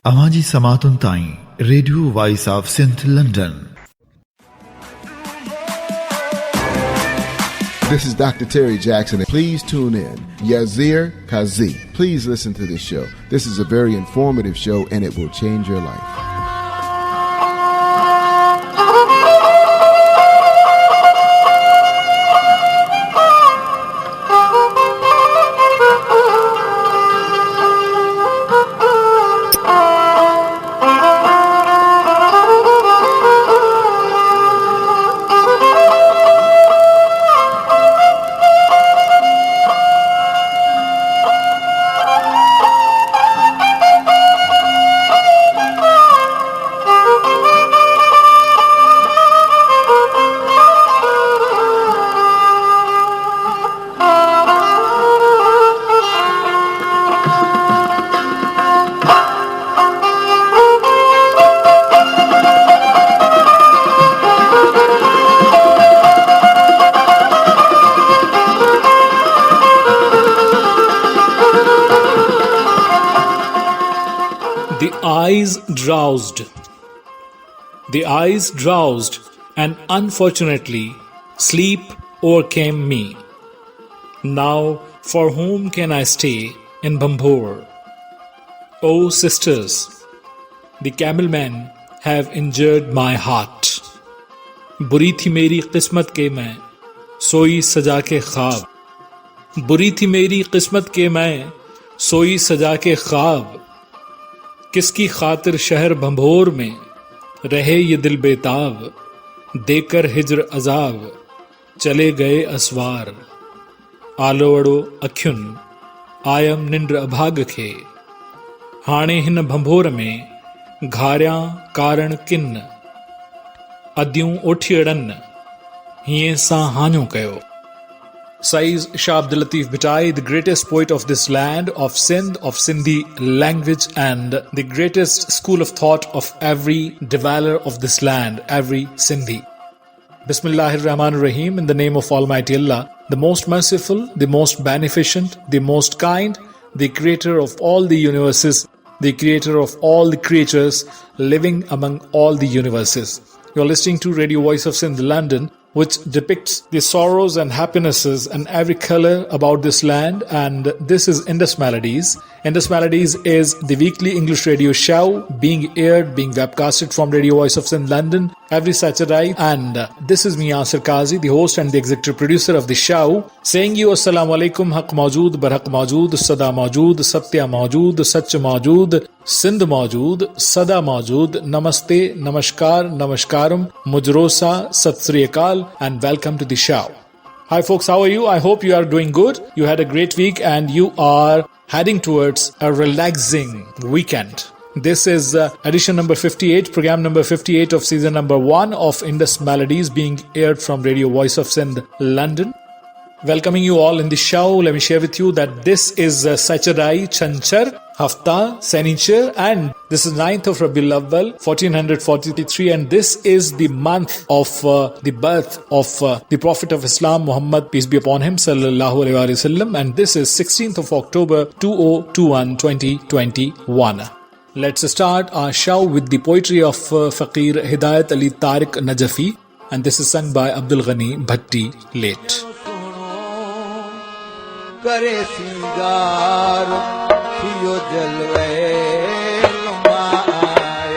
अवाजी समातुन ताई radio voice of Sindh London. This is Dr. Terry Jackson. Please tune in. Yazir Kazi. Please listen to this show. This is a very informative show and it will change your life. The eyes drowsed, and unfortunately, sleep overcame me. Now, for whom can I stay in Bambhor? O sisters, the camelmen have injured my heart. बुरी थी मेरी किस्मत के मैं सोई सजा के ख्वाब. बुरी थी मेरी किस्मत के मैं सोई सजा के ख्वाब. किसकी खातिर शहर भंभोर में रहे ये दिल बेताब. देकर हिज्र अजाब चले गए असवार. आलोवड़ो अख्युन आयम निंद्र अभाग खे. हाणे हिन भंभोर में घारियां कारण किन. अद्यूं ओठियड़न हीअं सां हाञो कयो. Sayyid Shah Abdul Latif Bhittai, the greatest poet of this land, of Sindh, of Sindhi language, and the greatest school of thought of every dweller of this land, every Sindhi. Bismillahir Rahmanir Rahim, in the name of Almighty Allah, the most merciful, the most beneficent, the most kind, the creator of all the universes, the creator of all the creatures living among all the universes. You are listening to Radio Voice of Sindh, London, which depicts the sorrows and happinesses and every color about this land. And this is Indus Melodies. Indus Melodies is the weekly English radio show being aired, being webcasted from Radio Voice of Sindh, London every Saturday. And this is me, Yasir Kazi, the host and the executive producer of the show, saying you Assalamu alaikum, Haq Maujood, Barhaq Maujood, Sada Maujood, Satya Maujood, Sach Maujood, Sindh Maujood, Sada Maujood, Namaste, Namaskar, Namaskaram, Mujrosa, Sat Sri Akal, and welcome to the show. Hi folks, how are you? I hope you are doing good. You had a great week and you are heading towards a relaxing weekend. This is edition number 58, program number 58 of season number 1 of Indus Melodies being aired from Radio Voice of Sindh, London. Welcoming you all in the show, let me share with you that this is Saturday Chanchar Hafta Senichar, and this is 9th of Rabiul Awwal 1443, and this is the month of the birth of the Prophet of Islam Muhammad, peace be upon him, sallallahu alaihi wasallam, and this is 16th of October 2021 2021. Let's start our show with the poetry of Faqir Hidayat Ali Tariq Najafi, and this is sung by Abdul Ghani Bhatti late. करे सिंगार थियो जलवे लुमाए.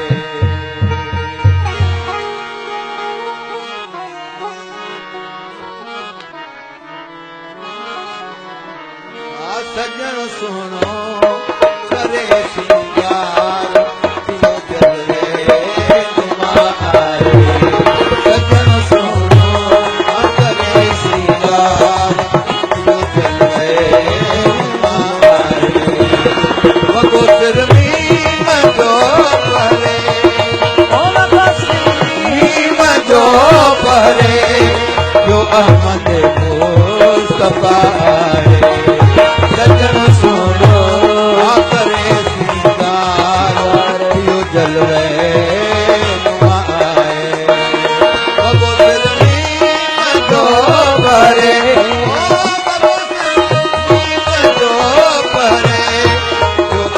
सजन सुनो करे सिंगार थियो जलवे लुमाए. सजन सुनो करे सिंगार जो अहमद मुस्तफा है. सजन सुनो करे सिंगार थियो जलवे नुमाए. जो भरे जो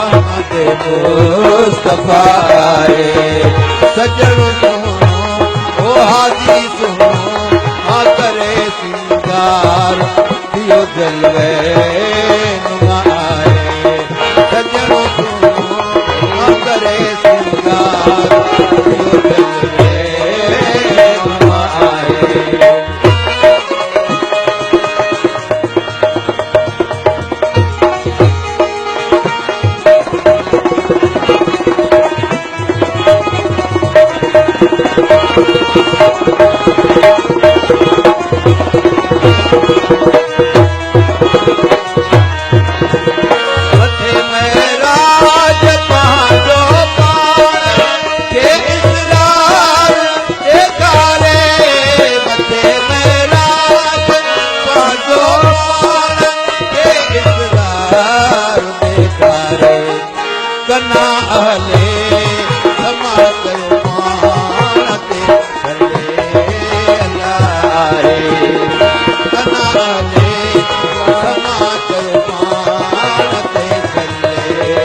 अहमद मुस्तफा आए सजन सुनो ओ हाजी सुनो आ करे सिंगार दियो जलवे नुमा आए सजन सुनो आ करे सिंगार दियो जलवे नुमा आए कना अहले समाकर मानते चले लाए कना अहले समाकर मानते चले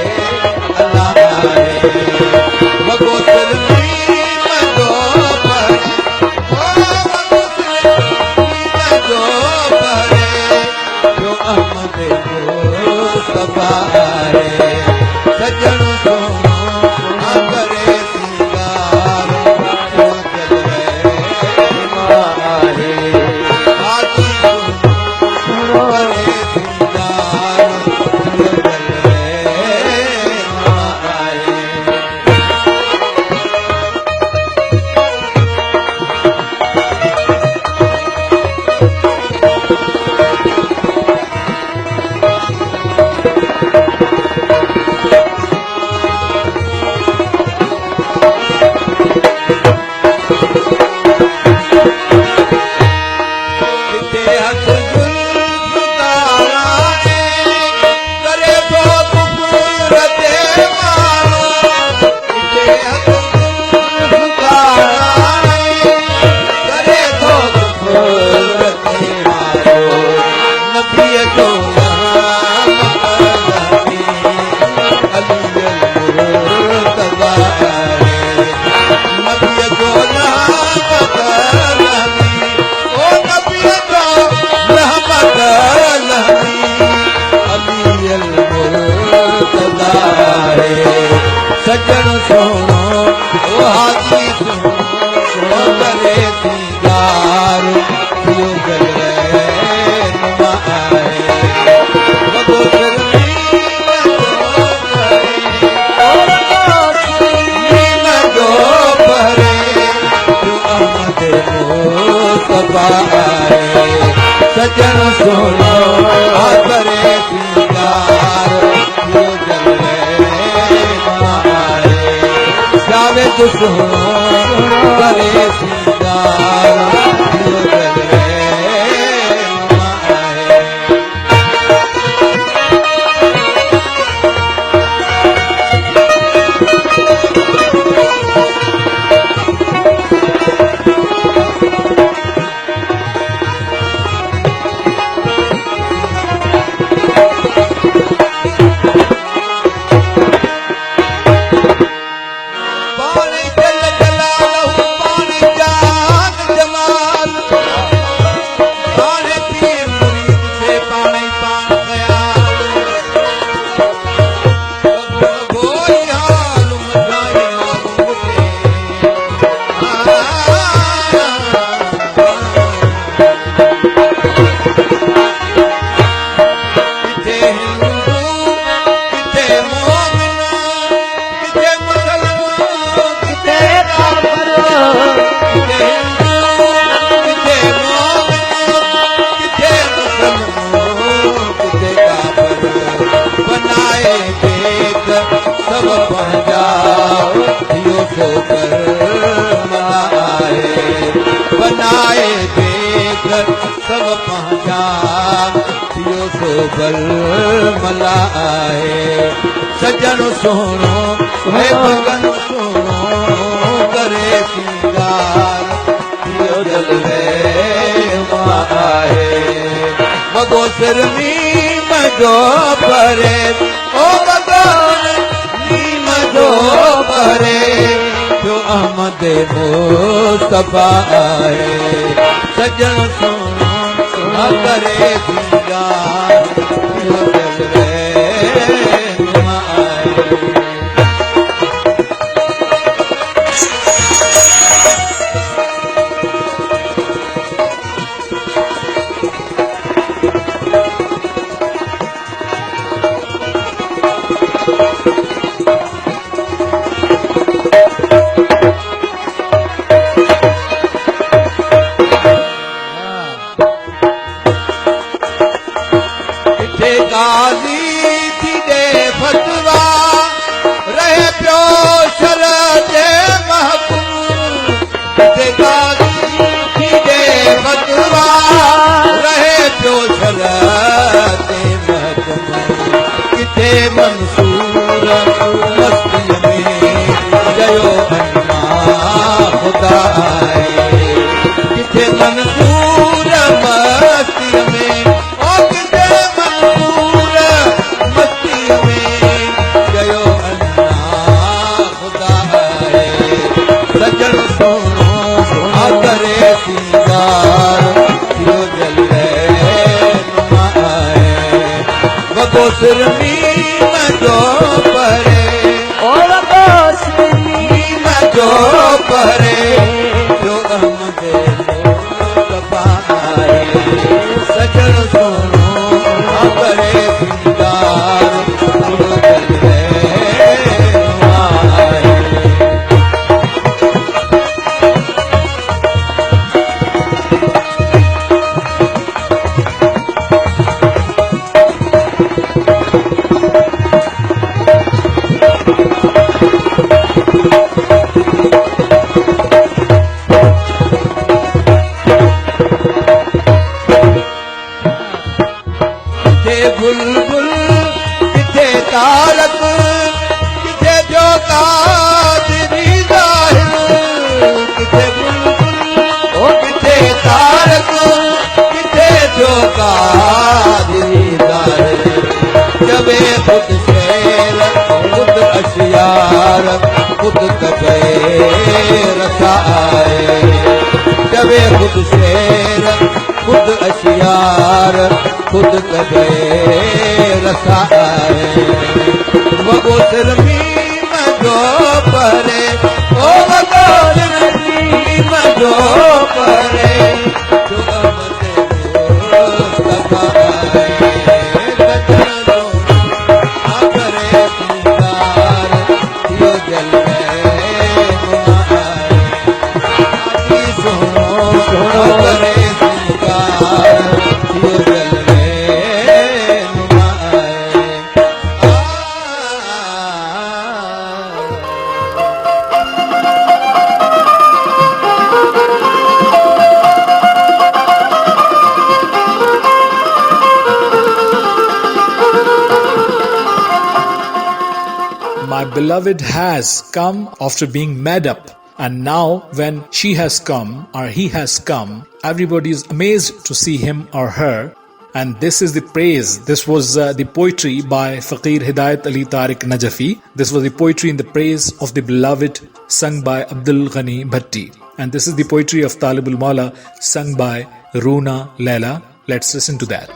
लाए मगो सलमी मगो पर मगो परे जो अहमद मुस्तफा है सजन सोनो आ करे सिंगार जो जलवे मारे हाजी सोनो करे सिंगार जो जलवे मारे सजन सोनो ओ हाजी सुनो ओ करे सिंगार दियो जलवे नुमा आए मगो सलमी मगो परे जो अहमद मुस्तफा आए सजन सोनो आ करे सिंगार दियो जलवे जावे तो सुनो करे सिंगार दियो जलवे नुमा आए बनाए देख सब पहचान थियो सो बल मलाए सजन सोनो है भगन सोनो करे सिंगार थियो जलवे माए मगो सिर नीम जो परे ओ भगवान नीम जो परे जो अहमद मुस्तफा आए सजन सुनो सुना करे सिंगार जो जलवे नुमा आए गाजी थी दे फतवा रहे पियो शरदे महबूब किथे गाजी थी दे फतवा रहे पियो शरदे महबूब किथे मंसूर मस्ती में जयो अन्ना खुदा आए किथे मंसूर मस्ती में सजन सोनो सोना करे सिंगार जो जलवे नुमा आए वगो सिरमी में जो परे वगो सिरमी में जो परे जो अहमद मुस्तफा आए सजन सोनो सोना करे सिंगार जो जलवे नुमा आए बुलबुल किथे तारक किथे जो कादरी जाहिर किथे बुलबुल ओ किथे तारक किथे जो कादरी जाहिर जबे खुद शेर खुद अशियार खुद कबे रसा आए जबे खुद शेर खुद अशियार खुद कबे रसा आए वगो सिरमी में जो परे ओ वगो सिरमी में जो परे जो अहमद मुस्तफा आए सजन सोना करे सिंगार जो जलवे नुमा आए आजी सुनो सुनो करे सिंगार जो जलवे नुमा आए My beloved has come after being made up, and now when she has come or he has come, everybody is amazed to see him or her. And this is the praise. This was the poetry by Faqir Hidayat Ali Tariq Najafi. This was the poetry in the praise of the beloved sung by Abdul Ghani Bhatti. And this is the poetry of Talibul Mawla sung by Roona Laila. Let's listen to that.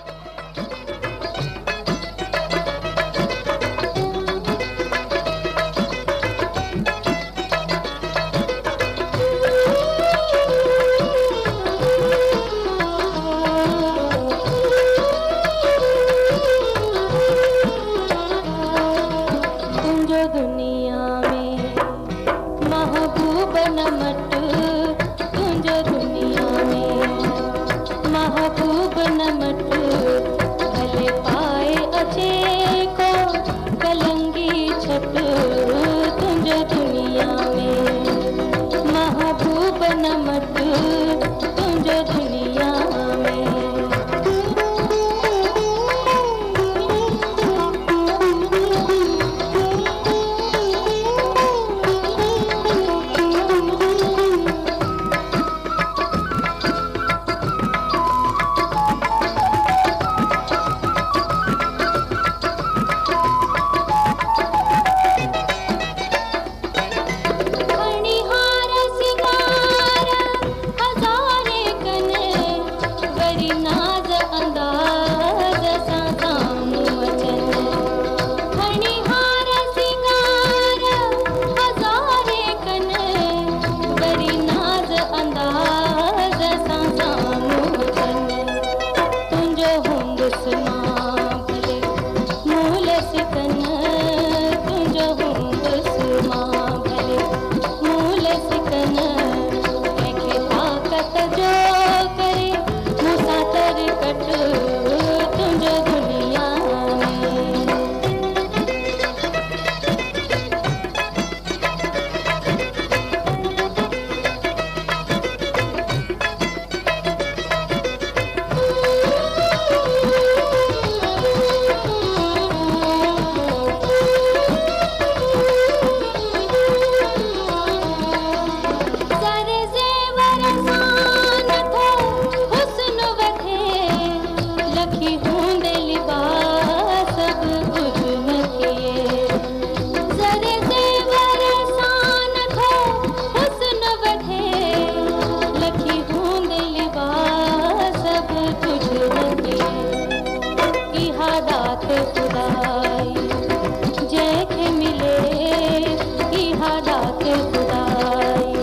रात खुदाई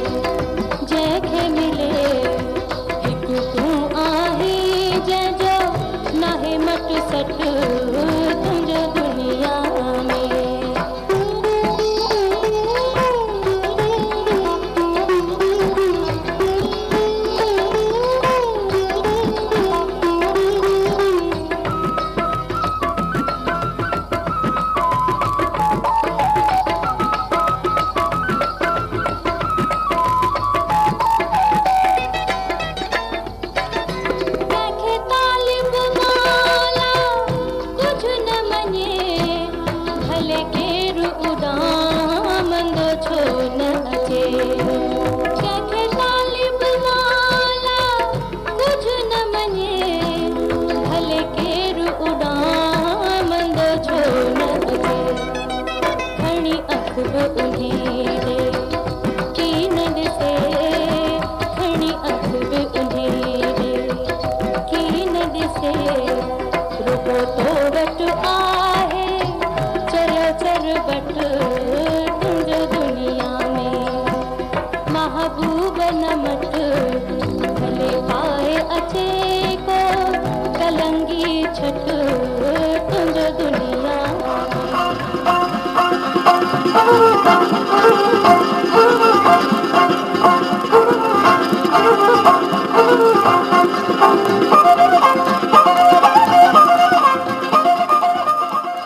जैखे मिले हिक तू आहे जै जो नाहे मट सट तुंहिंजो दुनिया में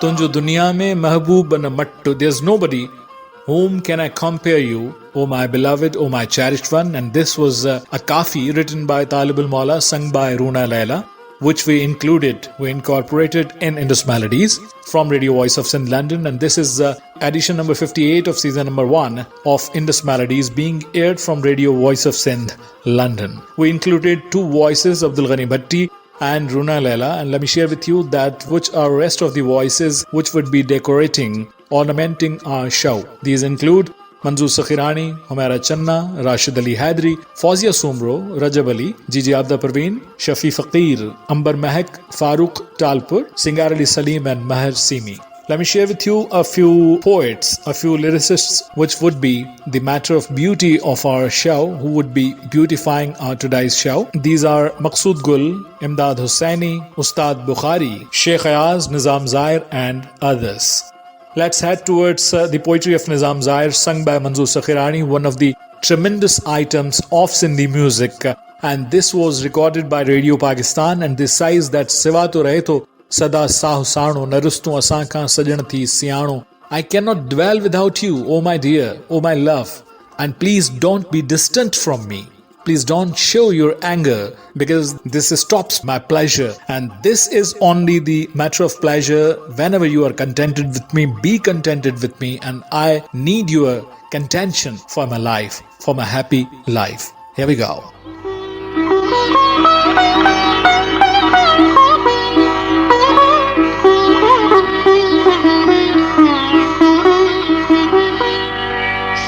तुंहिंजो दुनिया में महबूब न मट्टु. There's nobody whom can I compare you, O my beloved, O my cherished one. And this was a kafi written by Talib al-Maula, sung by Runa Laila, which we incorporated in Indus Melodies from Radio Voice of Sindh, London. And this is edition number 58 of season number 1 of Indus Melodies, being aired from Radio Voice of Sindh, London. We included two voices, Abdul Ghani Bhatti and Runa Laila, and let me share with you that which are rest of the voices which would be decorating, ornamenting our show. These include Manzoor Sakhirani, Humaira Channa, Rashid Ali Haidari, Fauzia Sumro, Rajab Ali, Gigi Abda Parveen, Shafi Faqir, Ambar Mahak, Farooq Talpur, Singar Ali Salim and Maher Simi. Let me share with you a few poets, a few lyricists, which would be the matter of beauty of our show, who would be beautifying our today's show. These are Maqsood Gul, Imdad Hussaini, Ustad Bukhari, Sheikh Ayaz, Nizam Zair and others. Let's head towards the poetry of Nizam Zair, sung by Manzoor Sakhirani, one of the tremendous items of Sindhi music. And this was recorded by Radio Pakistan, and this says that Sivato Raheto Sada Sahu Sano Narustu Asanka Sajanati Siano. I cannot dwell without you, O my dear, O my love, and please don't be distant from me. Please don't show your anger, because this stops my pleasure, and this is only the matter of pleasure. Whenever you are contented with me, be contented with me, and I need your contention for my life, for my happy life. Here we go.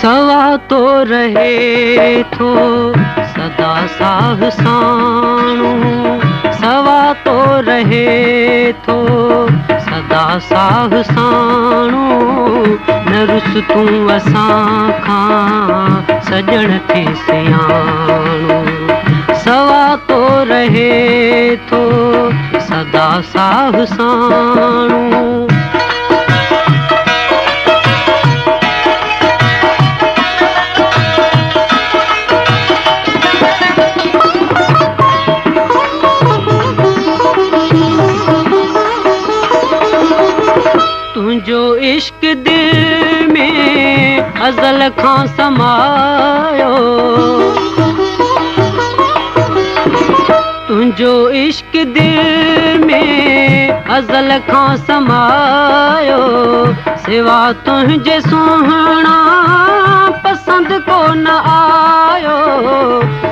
सवा तो रहे थो सदा साह साणू सवा तो रहे थो सदा साह साणू न रुस तूं असां खां सजण थे सियाणू सवा तो रहे थो सदा साह साणू जो इश्क दिल में अज़ल खां समायो तुंहिंजो इश्क दिल में अज़ल खां समायो सिवा तुंहिंजे सुहिणा पसंदि को न आयो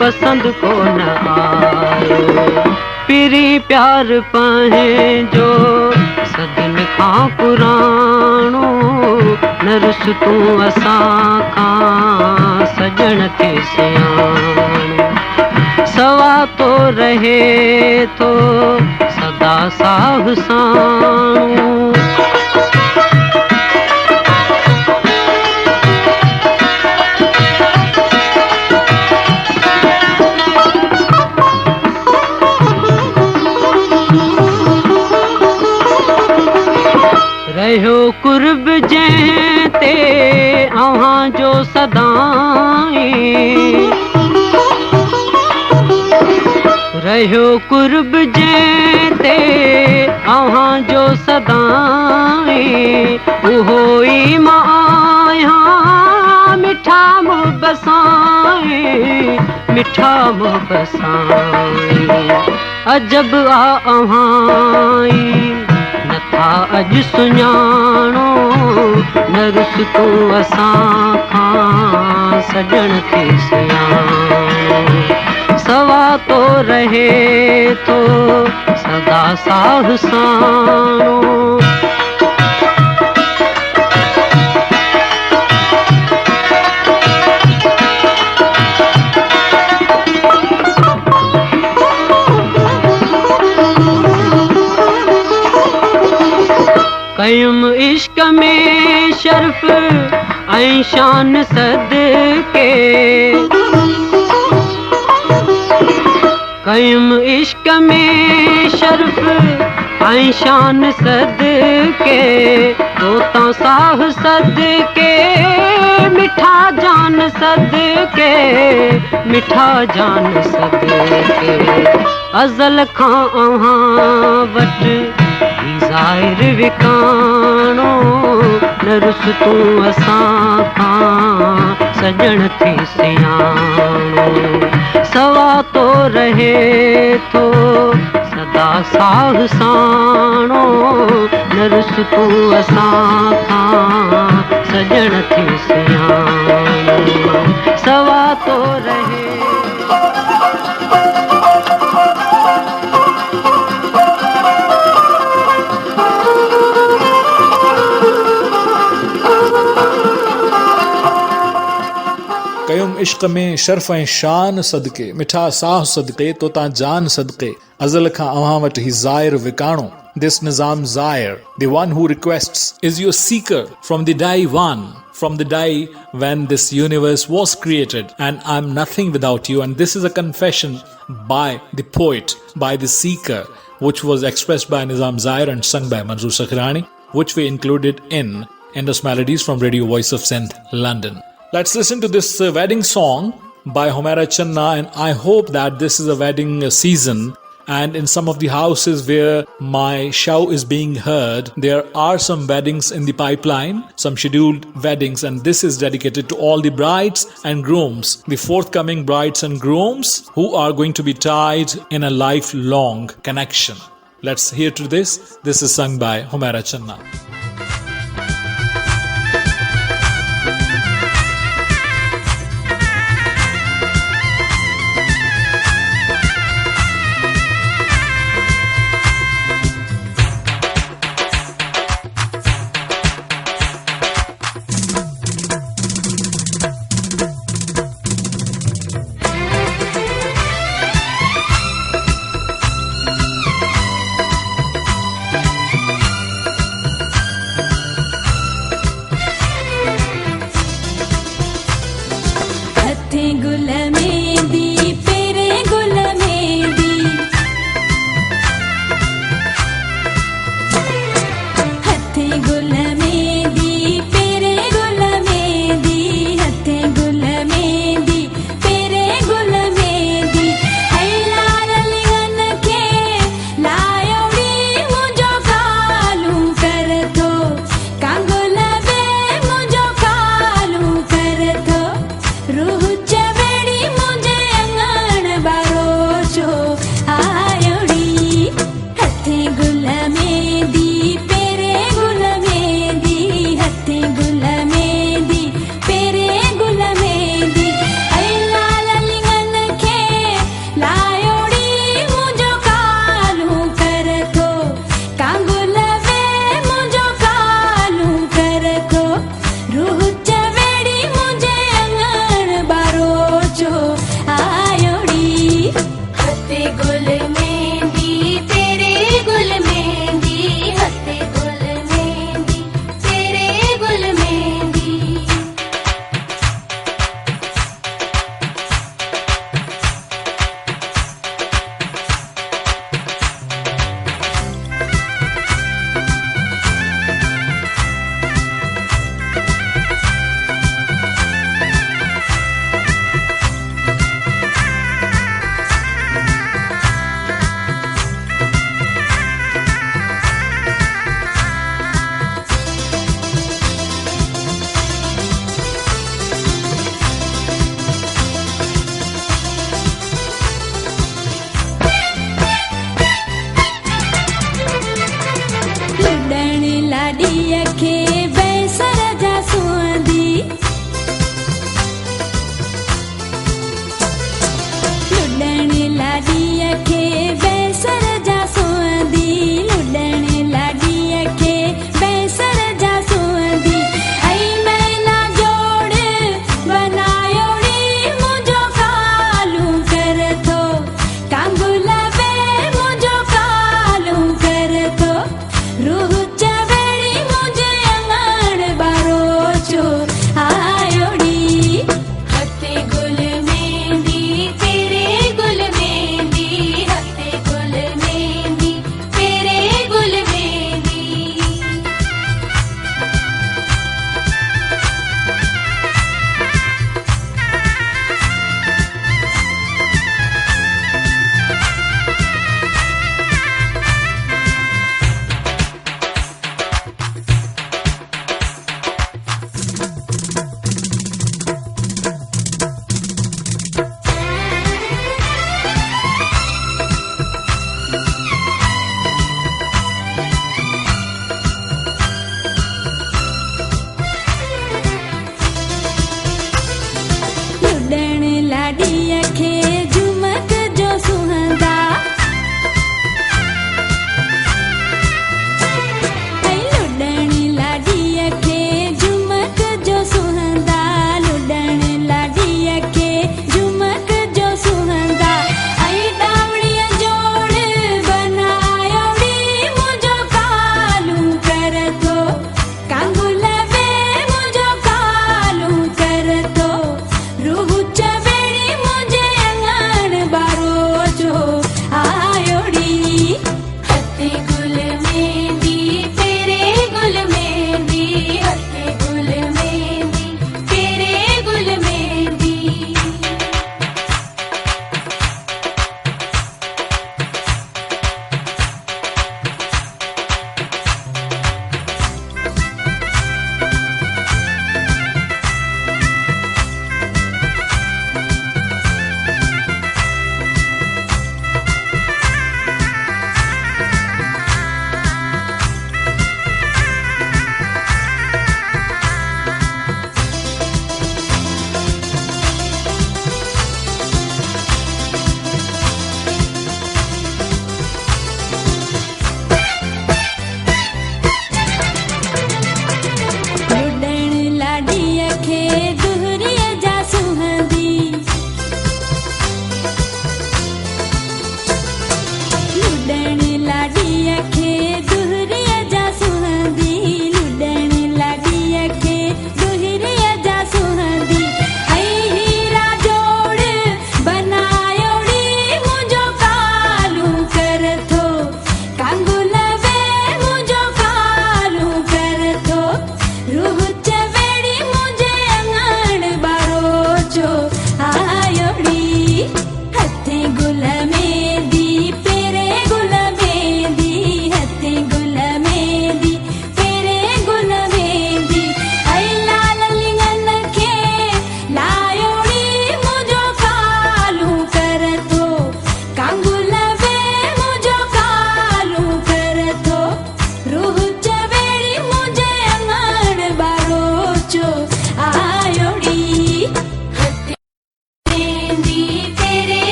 पसंदि को न आयो पिरी प्यार पंहिंजो सदिन खां पुराणो न रुस तूं असां खां सजण थे सियाणो सवा तो रहे थो सदा साह साणू जंहिं ते अव्हां जो सदाईं रहियो कुर्ब जंहिं ते अव्हां जो सदाईं उहो ई मां आहियां मिठा मुबसाईं मिठा मुबसाईं अजब आ अव्हां नथा अॼु सुञाणो न रुस तूं असां खां सजण खे सुञाणो सवा तो रहे थो सदा साह साणो कयुम इश्क में शर्फ ऐं शान सदके कयुम इश्क में शर्फ ऐं शान सदके तोता साह सदके मिठा जान सदके मिठा जान सदके अज़ल खां अव्हां वटि ज़ाहिर विकाणो न रुस तूं असां खां सजण थी सियाणो सवा तो रहे थो सदा साह साणो न रुस तूं असां खां सजण थी सियाणो सवा तो रहे कयुम इश्क में शर्फ ऐं शान सदके मिठा साह सदके तोता जान सदके अज़ल खां अव्हां वटि ही ज़ाहिर विकाणो. This Nizam Zair, the one who requests, is your seeker from the day one, from the day when this universe was created, and I'm nothing without you. And this is a confession by the poet, by the seeker, which was expressed by Nizam Zair and sung by Manzoor Sakhrani, which we included in Indus Melodies from Radio Voice of St. London. Let's listen to this wedding song by Humaira Channa, and I hope that this is a wedding season, and in some of the houses where my show is being heard, there are some weddings in the pipeline, some scheduled weddings, and this is dedicated to all the brides and grooms, the forthcoming brides and grooms who are going to be tied in a lifelong connection. Let's hear to this. This is sung by Humaira Channa.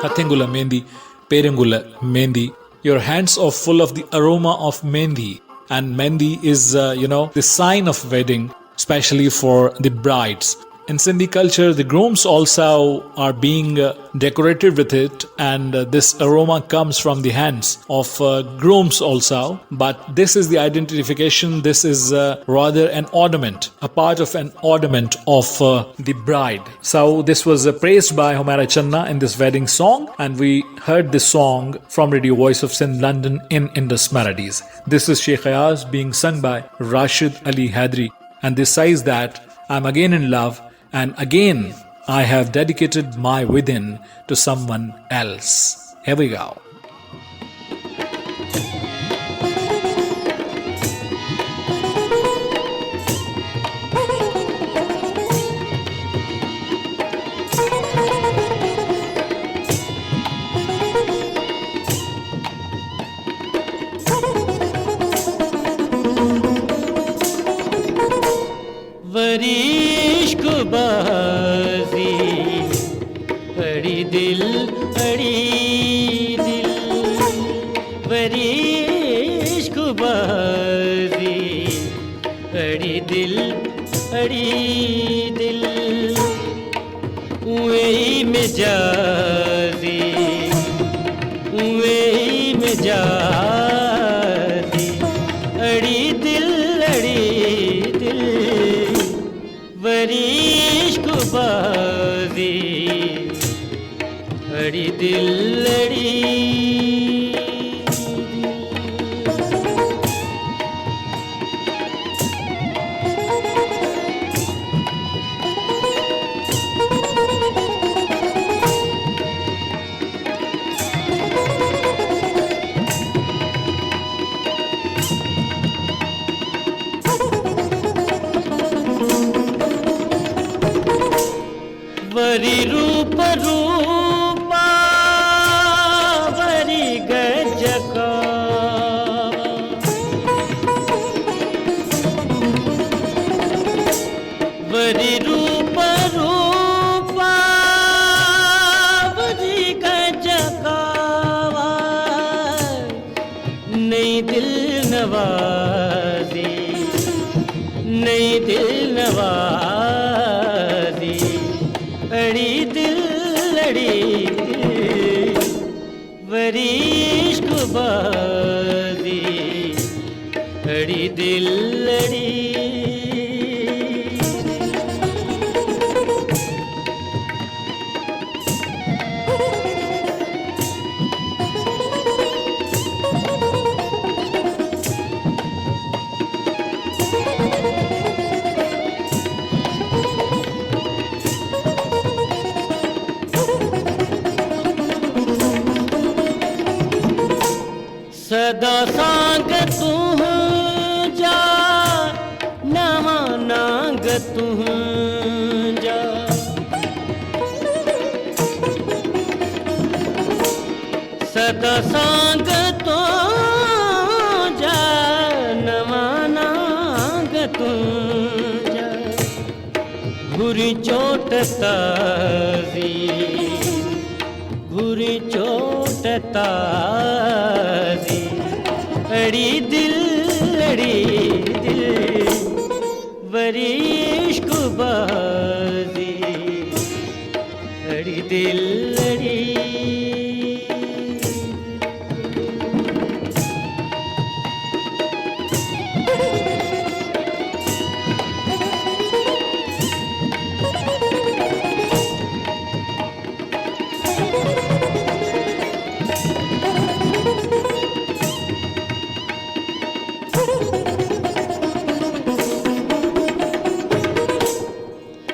Pathengula Mendi, Perengula Mendi. Your hands are full of the aroma of Mendi. And Mendi is, the sign of wedding, especially for the brides. In Sindhi culture, the grooms also are being decorated with it, and this aroma comes from the hands of grooms also. But this is the identification. This is rather an ornament, a part of an ornament of the bride. So this was praised by Humaira Channa in this wedding song, and we heard this song from Radio Voice of Sindh, London in Indus Melodies. This is Sheikh Ayaz being sung by Rashid Ali Hadri, and this says that I'm again in love. And again, I have dedicated my within to someone else. Here we go. बाजी अड़ी दिल बड़ी इश्क बाजी अड़ी दिल वही मिजाजी अड़ी दिल बड़ी इश्क बाजी अड़ी दिल वरी रूपा वरी गजका वरी रूपा वरी गजका नई दिल नवाजी अड़ी दिल बड़ी इश्क बाजी अड़ी दिल सदा सांग तू जा नवा नांग तू जा सदा सांग तू जा नवा नांग तू जा घुरी चोट ताजी अड़ी दिल बड़ी इश्क बाजी अड़ी दिल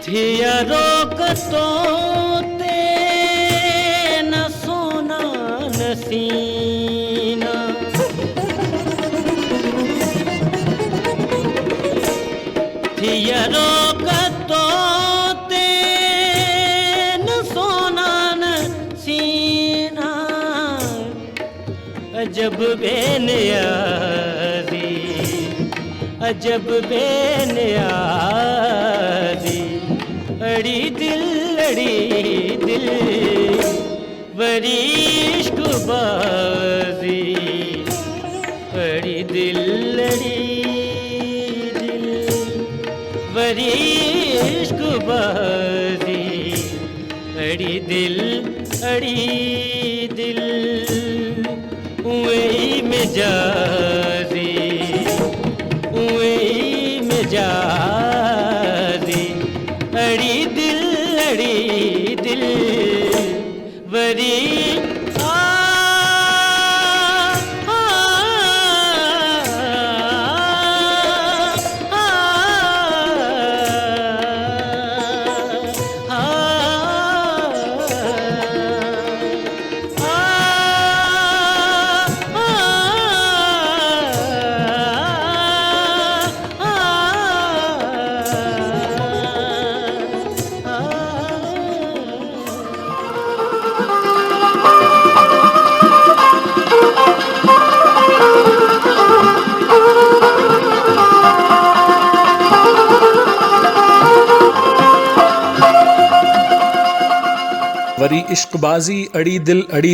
थिया रोक तो ते न सोना नसीना थिया रोक तो ते न सोना नसीना अजब बेनियाजी अड़ी दिल वरी इश्क बाजी अड़ी दिल अड़ी दिल वरी इश्क बाजी अड़ी दिल उई मिजाजी अड़ी दिल worry Vari ishqbazi, adi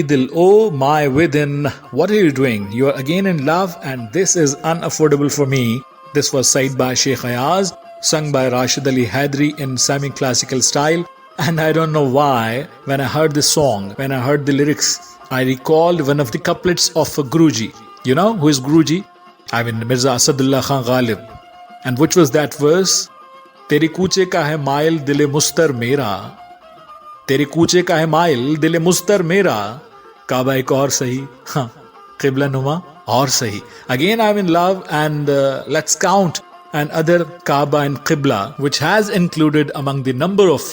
dil, oh my within, what are you doing? You are again in love and this is unaffordable for me. This was said by Sheikh Ayaz, sung by Rashid Ali Haidari in semi-classical style. And I don't know why, when I heard this song, when I heard the lyrics, I recalled one of the couplets of Guruji. You know who is Guruji? I mean Mirza Asadullah Khan Ghalib. And which was that verse? Teri kooche ka hai mail dile mustar mera. तेरे कूचे का है mile दिले मुस्तर मेरा काबा एक और सही हाँ क़िबला नुमा और सही again I'm in love and let's count another Kaaba and Qibla which has included among the number of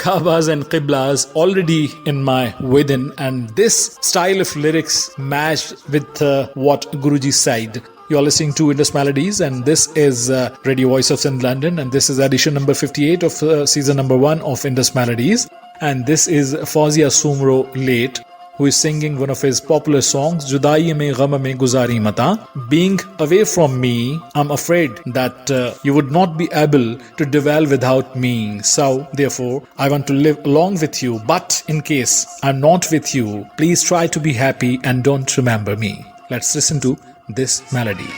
Kaabas and Qiblas already in my within and this style of lyrics matched with what Guruji said. You are listening to Indus Melodies and this is Radio Voice of Sindh London and this is edition number 58 of season number 1 of Indus Melodies. And this is Fawzia Sumro Late, who is singing one of his popular songs, Judai Mein Gham Mein Guzari Mata. Being away from me, I'm afraid that you would not be able to dwell without me. So, therefore, I want to live along with you. But in case I'm not with you, please try to be happy and don't remember me. Let's listen to this melody.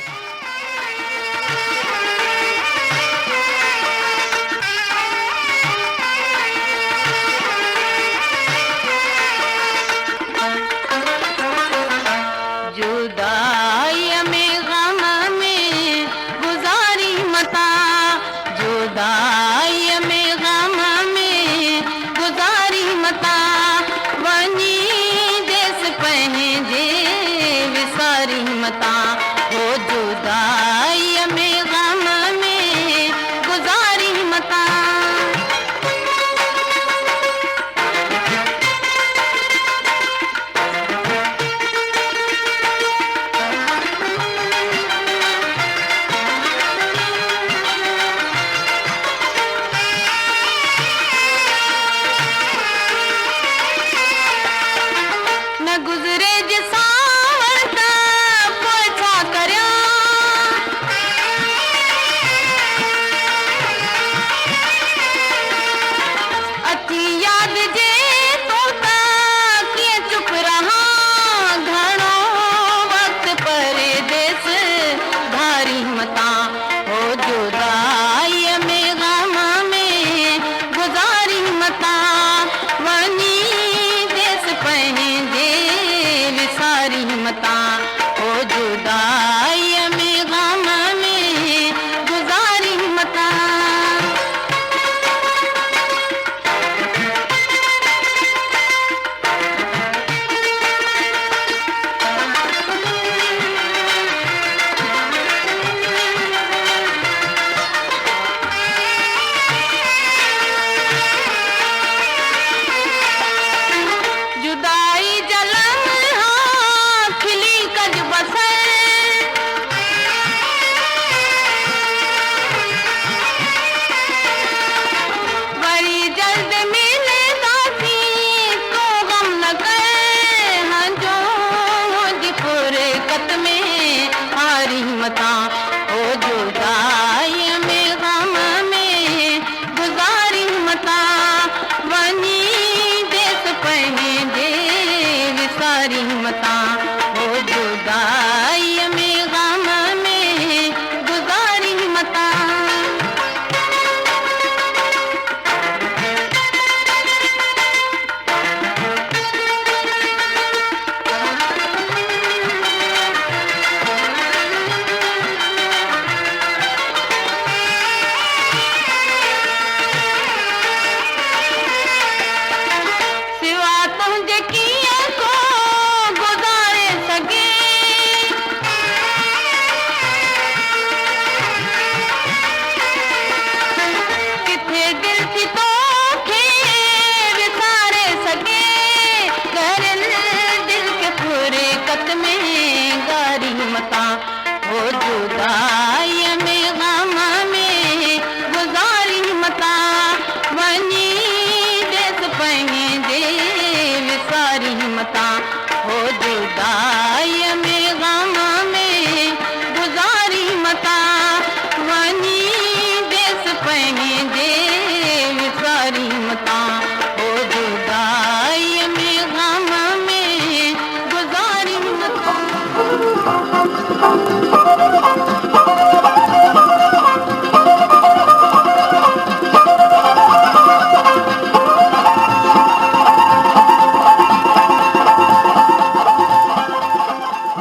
मता हो जुदा गुजारी मता हो जुदाई में गम में गुजारी मता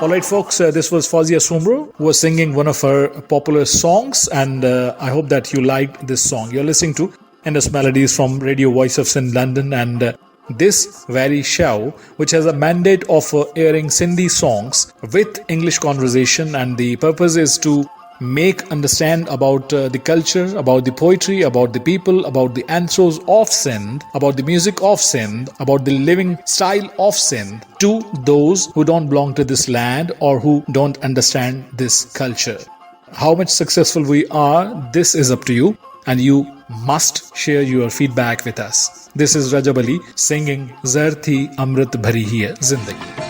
Alright folks, this was Fawzia Sumro who was singing one of her popular songs, and I hope that you liked this song. You're listening to Indus Melodies from Radio Voice of Sindh London, and this very show, which has a mandate of airing Sindhi songs with English conversation, and the purpose is to make understand about the culture, about the poetry, about the people, about the anthros of Sindh, about the music of Sindh, about the living style of Sindh to those who don't belong to this land or who don't understand this culture. How much successful we are, this is up to you, and you must share your feedback with us. This is Rajab Ali singing Zar Thi Amrit Bhari Hai Zindagi.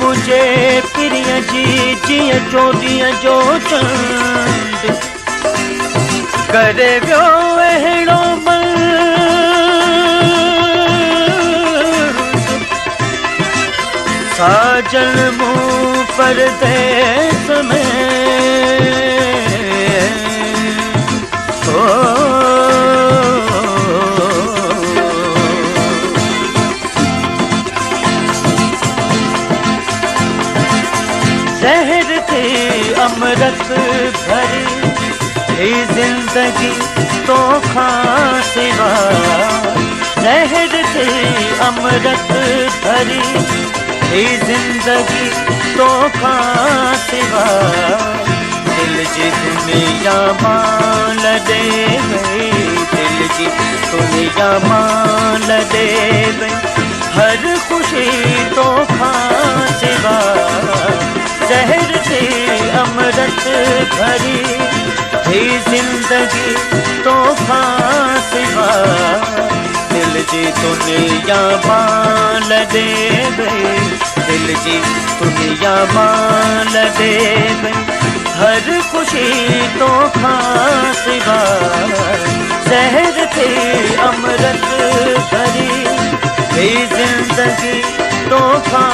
मुझे प्रिय जी जिया चोदिया जो चंद करे वियो अहिड़ो साजन मूं परदेस में अमृत भरी ये जिंदगी तो खां सिवा जहर थे अमृत भरी ये जिंदगी तो खां सिवा दिल जी दुनिया मां लॾे गई दिल जी दुनिया मां लॾे गई हर खुशी तो खां सिवा जहर से अमृत भरी ये जिंदगी तो सिवा दिल जी दुनिया मां लॾे गई दिल जी दुनिया मां लॾे गई हर खुशी तो सिवा जहर थे अमृत भरी ये जिंदगी तोहफा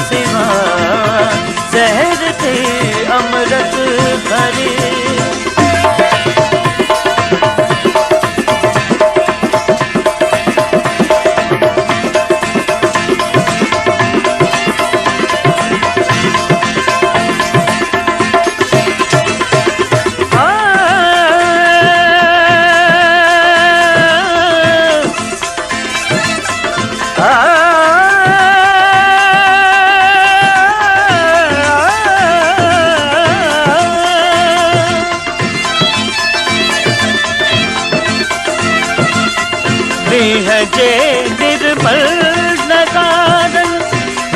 सिवा जहर थे अमृत भरे जे निर्मल नगारन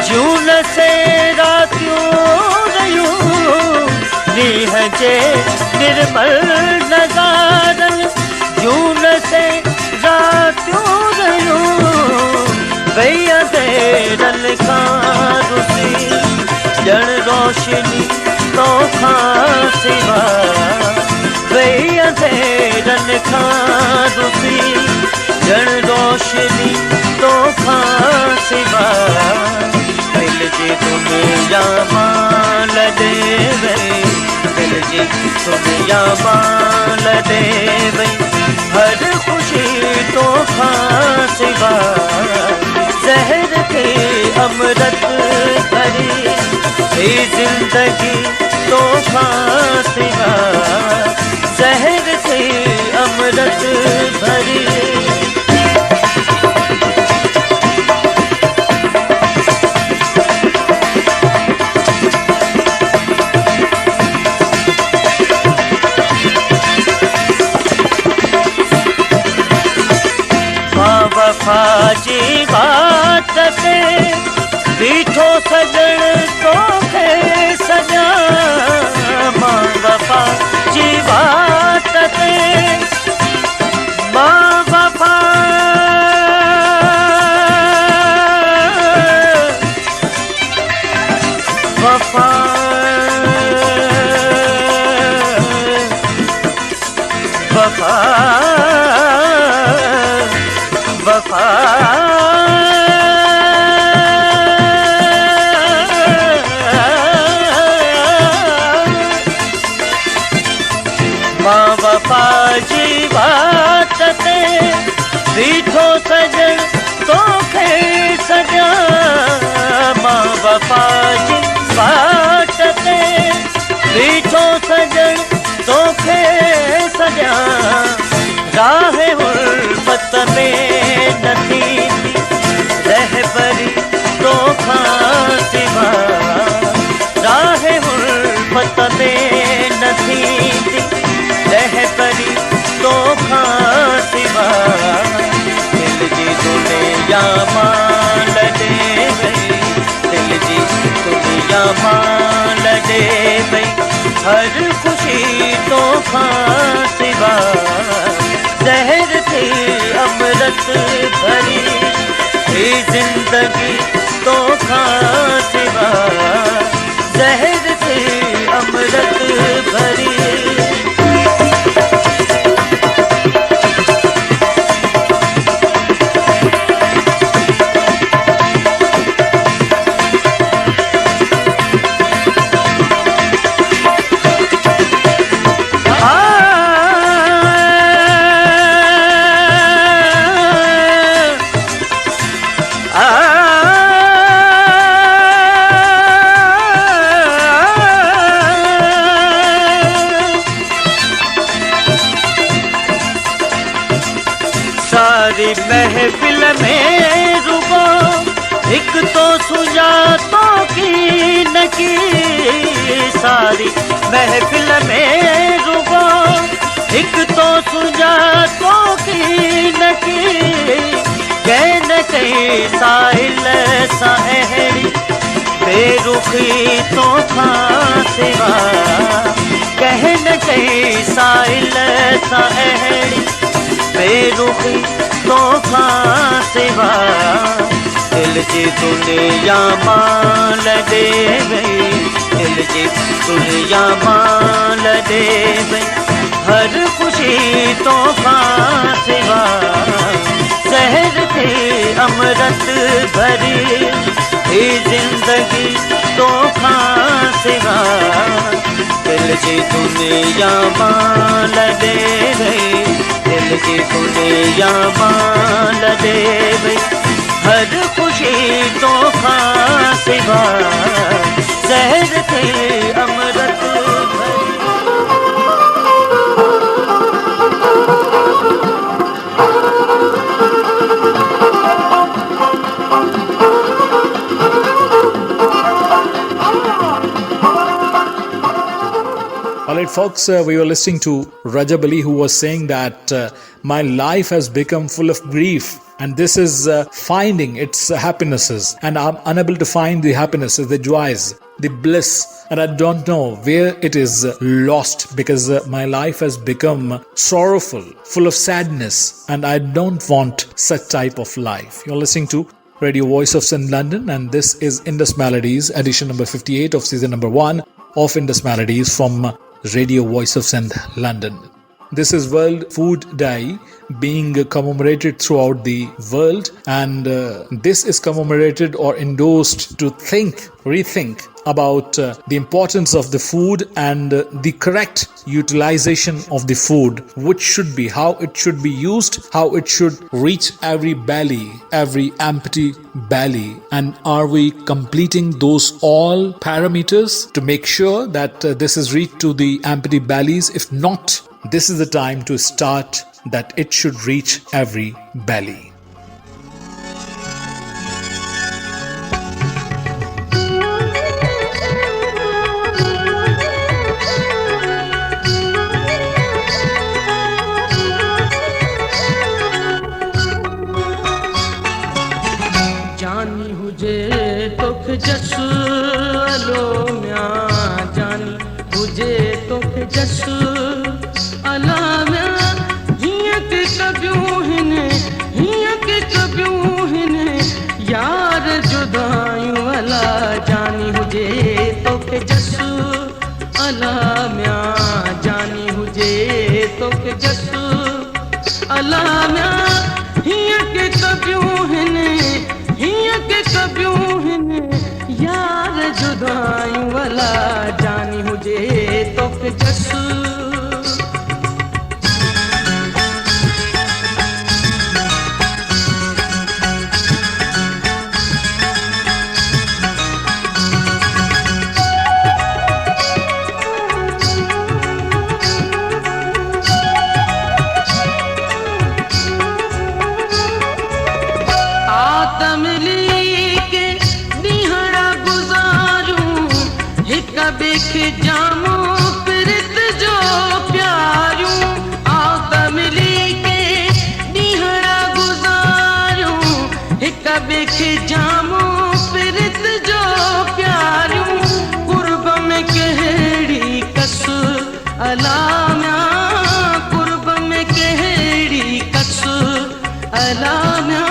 जून से रात्यों रयूं नीह जे निर्मल नगारन जून से रात्यों रयूं भैया देरन का रुसी जन रोशनी तो खा सिवा भैया देरन का रुसी जन रोशनी तो खा सिवा दिल जी दुनिया माल देवे दिल जी दुनिया माल देवे हर खुशी तो खा सिवा जहर के अमृत भरी ये जिंदगी तो खा सिवा जहर के अमृत भरी वफाजी बात पे बीठो सजन तो खे सजा मां वफाजी बात पे मां वफा वफा वफा वफा मां वफा जी बात ते बीठो सजन तो खे सजा मां वफा जी बात ते बीठो सजन तो खे सजा राह उल्फत में नथी रहबरी तो खा सिवा राह उल्फत में नथी रहबरी तो खा सिवा दिल जी दुनिया माल देवे दिल जी दुनिया माल देवे हर खुशी तो खा सिवा जहर थी अमृत भरी ये जिंदगी तो खा सिवा जहर थी अमृत भरी सारी महफिल में रुबो एक तो सुजातों की नकी सारी महफिल में रुबो एक तो सुजातों की नकी कह न कहीं साहिल साहरी बेरुखी तो खा सिवा कह न कहीं साहिल साहरी बेरुखी तो खा सिवा दिल जी दुनिया माल देवे दिल जी दुनिया माल देवे हर खुशी तो खा सिवा शहर थे अमृत भरी खां सिवा दिल जी दुनिया मां लॾे वई दिल जी दुनिया मां लॾे वई हर ख़ुशी तो खां सिवा ज़हर थे अमृत Alright folks, we were listening to Rajab Ali, who was saying that my life has become full of grief and this is finding its happinesses and I'm unable to find the happinesses, the joys, the bliss, and I don't know where it is lost because my life has become sorrowful, full of sadness, and I don't want such type of life. You're listening to Radio Voice of St. London and this is Indus Melodies, edition number 58 of season number 1 of Indus Melodies from Radio Voice of St. London. This is World Food Day being commemorated throughout the world, and this is commemorated or endorsed to rethink about the importance of the food and the correct utilization of the food, which should be, how it should be used, how it should reach every belly, every empty belly, and are we completing those all parameters to make sure that this is reached to the empty bellies? If not, this is the time to start that it should reach every belly. जानी हुजे तोख जसु अलो म्या जानी हुजे तोख जसु अला म्या हिया के कबियूं हिन यार जुदायूं अला जानी हुजे तोख जसु अला म्या जानी हुजे तोख जसु अला म्या हिया के कबियूं हिन यार जुदायूं वाला जानी हुजे तोख जसु के जामो प्रीत जो प्यारूं आत मिली के ॾींहड़ा गुज़ारूं हिक ॿिए खे जामो प्रीत जो प्यारूं कुर्ब में कहिड़ी कसु अला म्या कुर्ब में कहिड़ी कसु अला म्या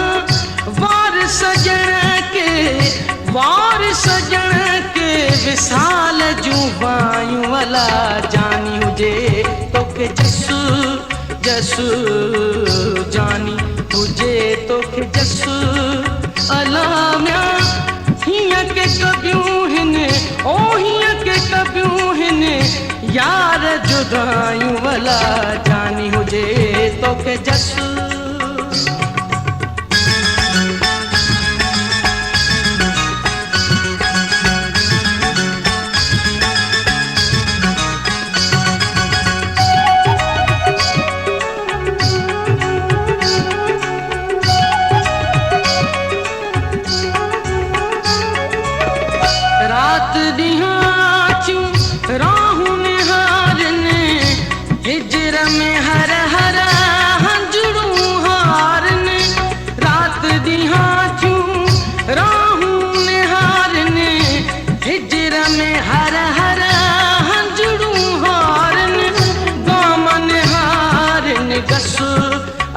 वार सजण के विसाल जूं बायूं वाला जानी हुजे तोखे जसु जसु जानी हुजे तोखे जसु अला म्या हीअं के कबियूं हिन ओ हीअं के कबियूं हिन यार जुदायूं वाला जानी हुजे तोखे जसु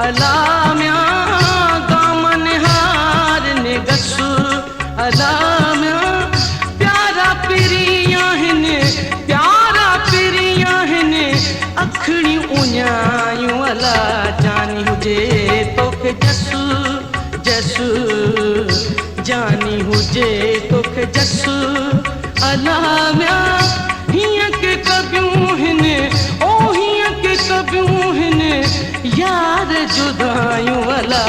अला म्या दामन हार ने गसु अला म्या प्यारा पिरिया हिन अखड़ी उन्यायूं अला जानी हुजे तोखे जसु जसु जानी हुजे तोखे जसु अलाम्या हीअं के कबियूं हिन ओ हीअं के कबियूं हिन यार जुदायूं अला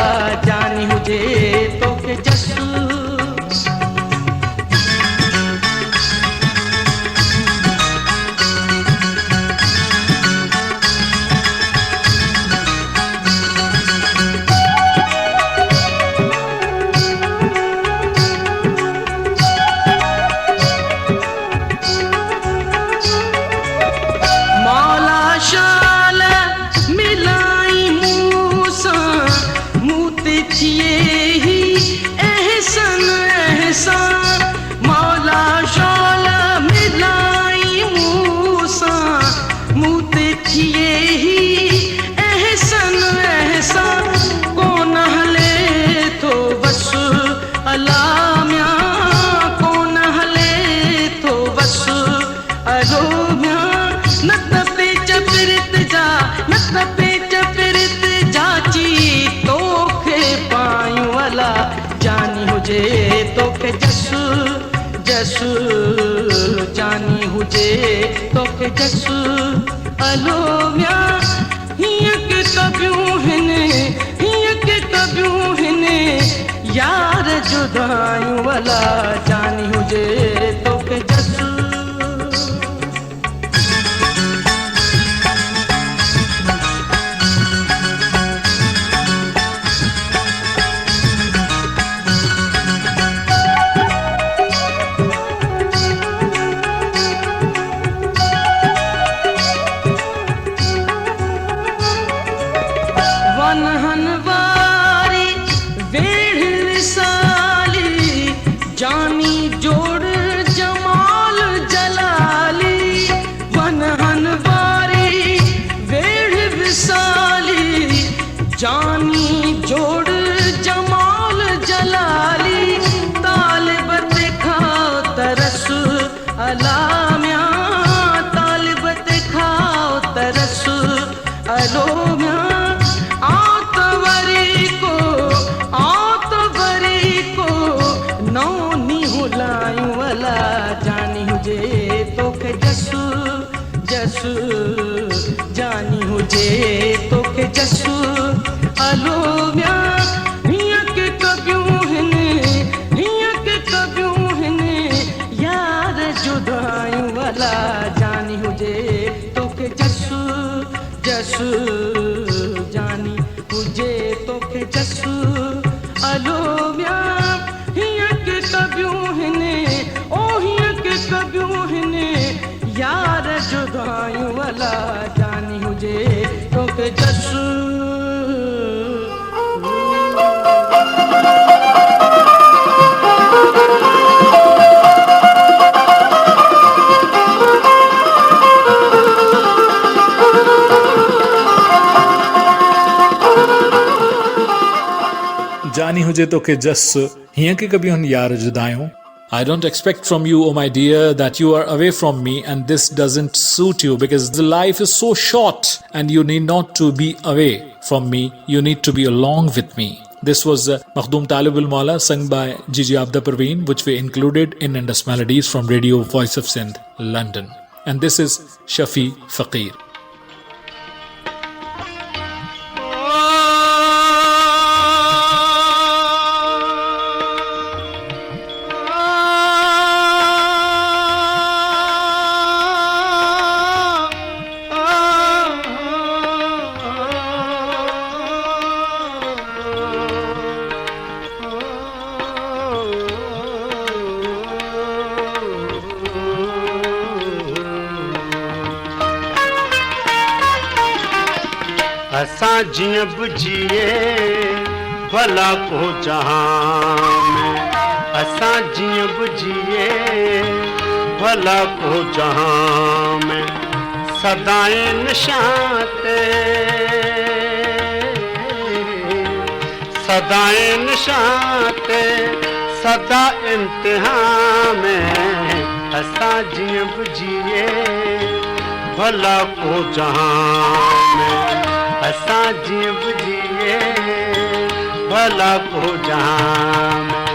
जानी हुजे तोखे जसु तोखे जसु जसु जानी हुजे तोखे जसु अलोम्या हीअं के कबियूं हिन हीअं के कबियूं हिन यार जुदायूं अला जानी हुजे तोखे जसु जानी जोड़ जमाल जलाली तालिब ते खाओ तरस अलाम्या तालिब ते खाओ तरस अलोम्या आतवरी को नौनी हुलायूं अला जानी हुजे तोखे जसु जसु जानी हुजे तोखे जसु अलोम्या हीअं के कबियूं हिन हीअं के कबियूं हिन यार जुदायूं अला जानी हुजे तोखे जसु जसु जानी हुजे तोखे जसु अलोम्या हीअं के कबियूं हिन ओ हीअं के कबियूं हिन यार जुदायूं अला जानी हुजे तोखे जसु जानी हुजे तोखे जस हियं के कभी हुन यार जुदायूं. I don't expect from you, oh my dear, that you are away from me and this doesn't suit you because the life is so short and you need not to be away from me. You need to be along with me. This was Makhdoom Talibul Maula sung by Gigi Abda Parveen, which we included in Indus Melodies from Radio Voice of Sindh, London. And this is Shafi Faqir. असां जीअं बि जिए भला को जहां में असां जीअं बि जिए भला को जहां में सदाएं निशाते सदाएं निशाते सदा इम्तिहान में असां जीअं बि जिए भला को जहां में असां जीअं बि जिए भला को जहां में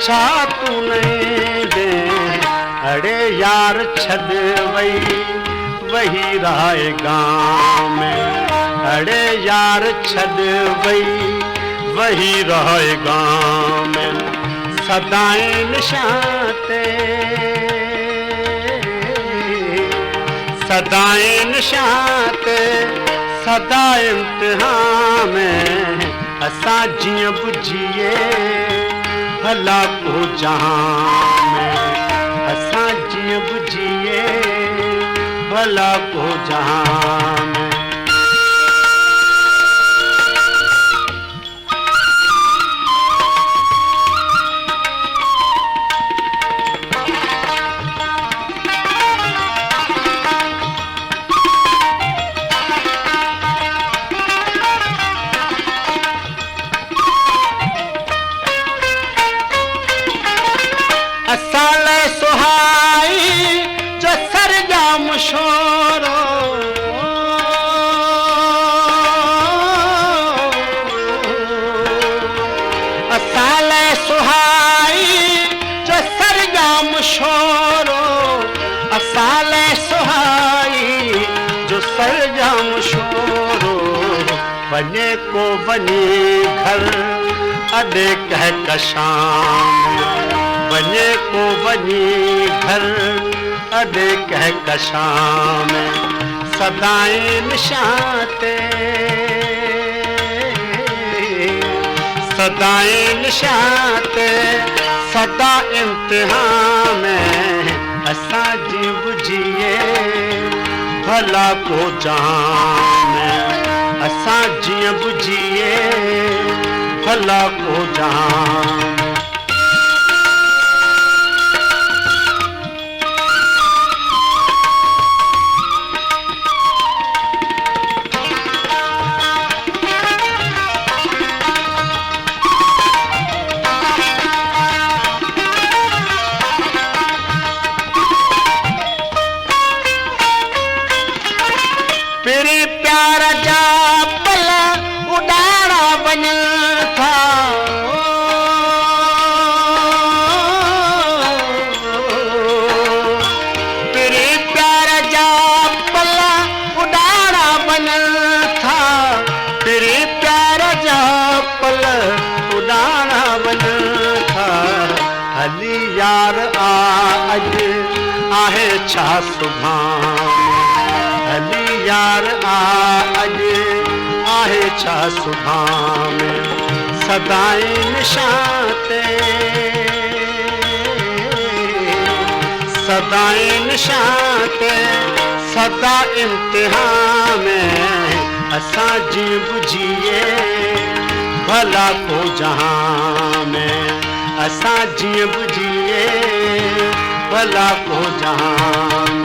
छा तू नहीं दे अड़े यार छद वही राय गाँव में अड़े यार छद वही राय गाँव में सदाएं निशाते सदाएं निशाते सदा इम्तिहान में असां जियां बुझिए भला को जहां में असां जियां बुझिए भला को जहां में असाल सुहाई जो सरजाम शोरो असाल सुहाई जो सरजाम शोरो असाल सुहाई जो सरजाम शोरो बने को बनी घर अडे कह कशाम बने को बनी घर अडे कह कशाम सदाएं निशाते सदाएं निशाते सदा इम्तिहान में असां जी बुझिए भला को जान असां जी बुझिए भला को जान तेरे प्यार जा पल उड़ाना बन था तेरे प्यार जा पल उड़ाना बन था तेरे प्यार जा पल उड़ाना बन था हली यार आज आहे छा सुभान हली यार आज आहे छा सुभान सदाएं निशाते सदाएं निशाते सदा इम्तिहान में असां जी बुझिए भला को जहां में असां जी बुझिए भला को जहां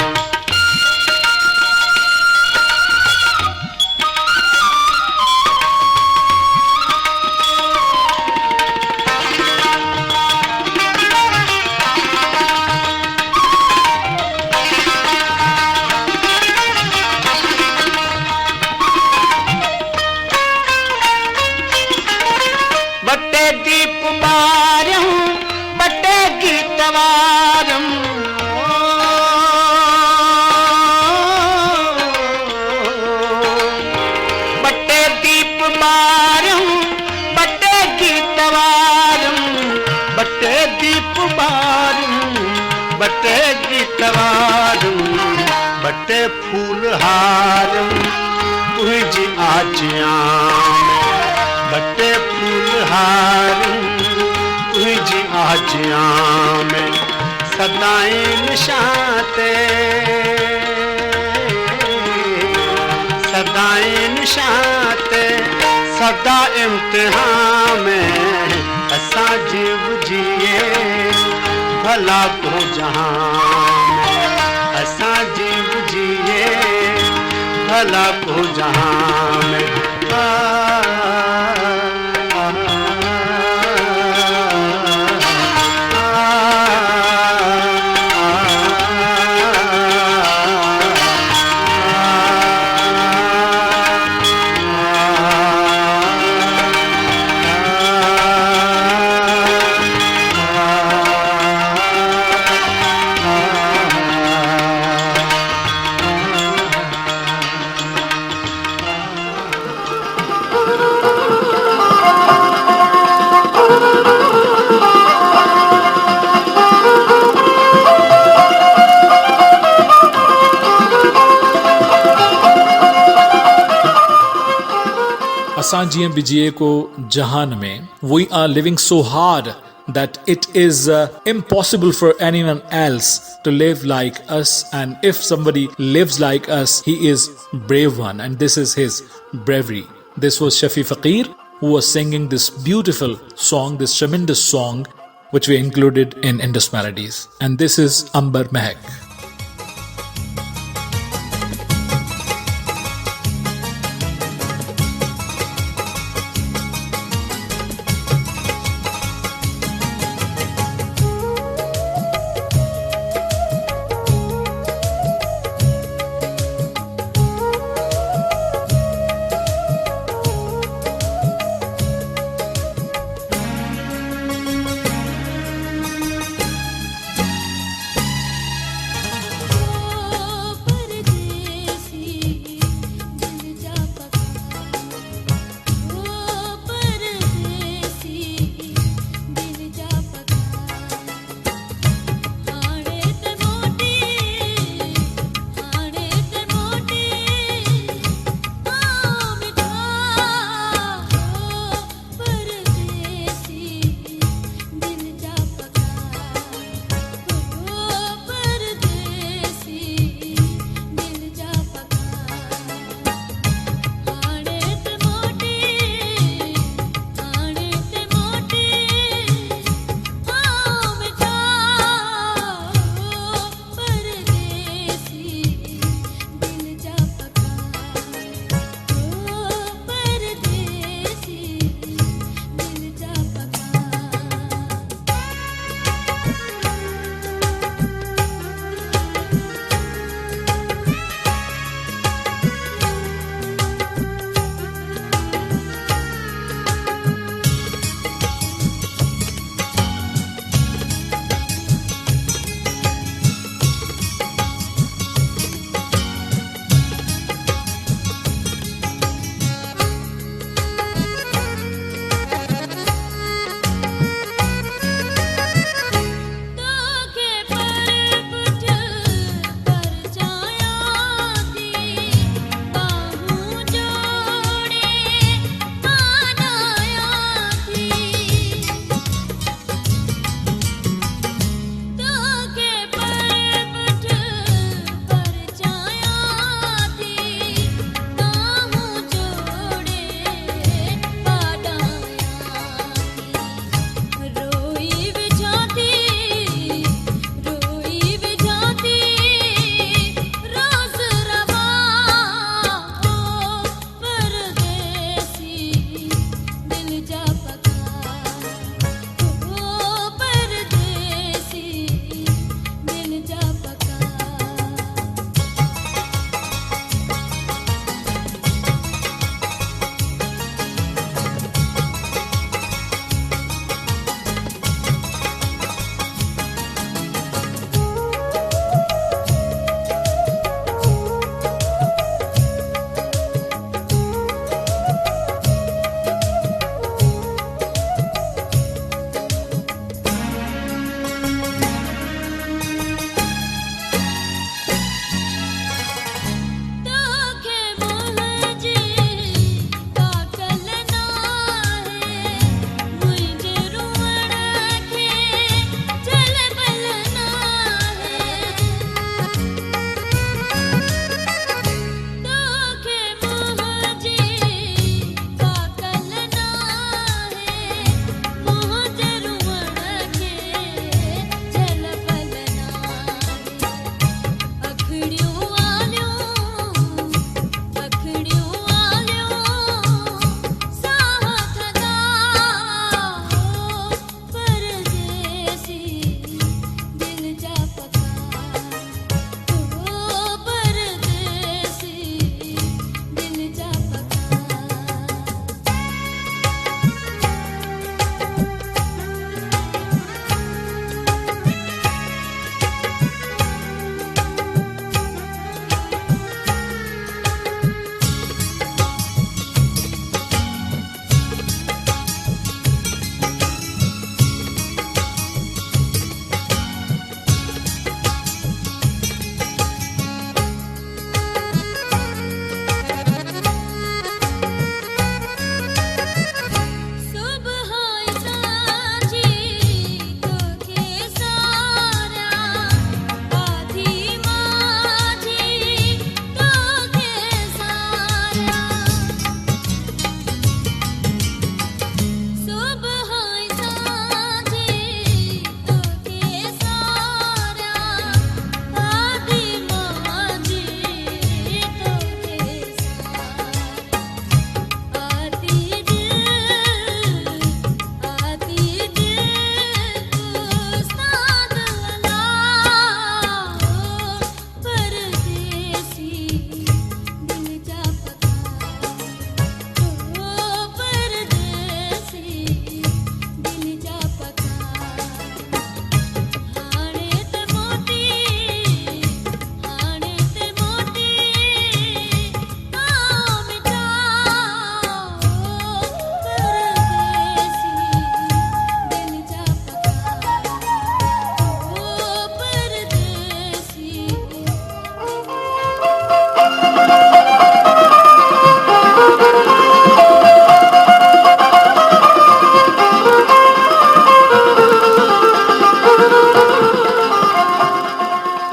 बटे दीप बारम बटे गीत वारम बटे दीप बारम बटे गीत वारम बटे दीप बारम बटे गीत वारम बटे फूल हारम तुझी आजियां बटे फूल हारम तुझी आजियां में सदाएं निशाते सदाएं निशाते सदा इम्तिहान में असां जी बुझिए भला को जहां असां जी बुझिए भला को जहां में असां जीअं बि जिए को जहान में, we are living so hard that it is impossible for anyone else to live like us, and if somebody lives like us, he is brave one, and this is his bravery. This was Shafi Faqir, who was singing this beautiful song, this tremendous song, which we included in Indus Melodies. And this is Ambar Mehak.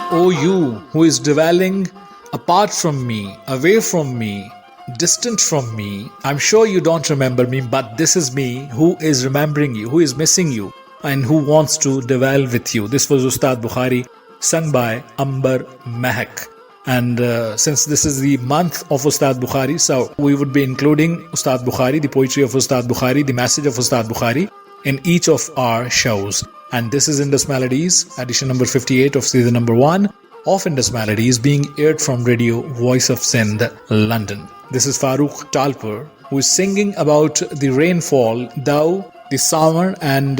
O you who is dwelling apart from me, away from me, distant from me. I'm sure you don't remember me, but this is me who is remembering you, who is missing you, and who wants to dwell with you. This was Ustad Bukhari, sung by Ambar Mehak. And since this is the month of Ustad Bukhari, so we would be including Ustad Bukhari, the poetry of Ustad Bukhari, the message of Ustad Bukhari in each of our shows. And this is Indus Melodies, edition number 58 of season number 1 of Indus Melodies, being aired from Radio Voice of Sindh, London. This is Farooq Talpur, who is singing about the rainfall, though the summer and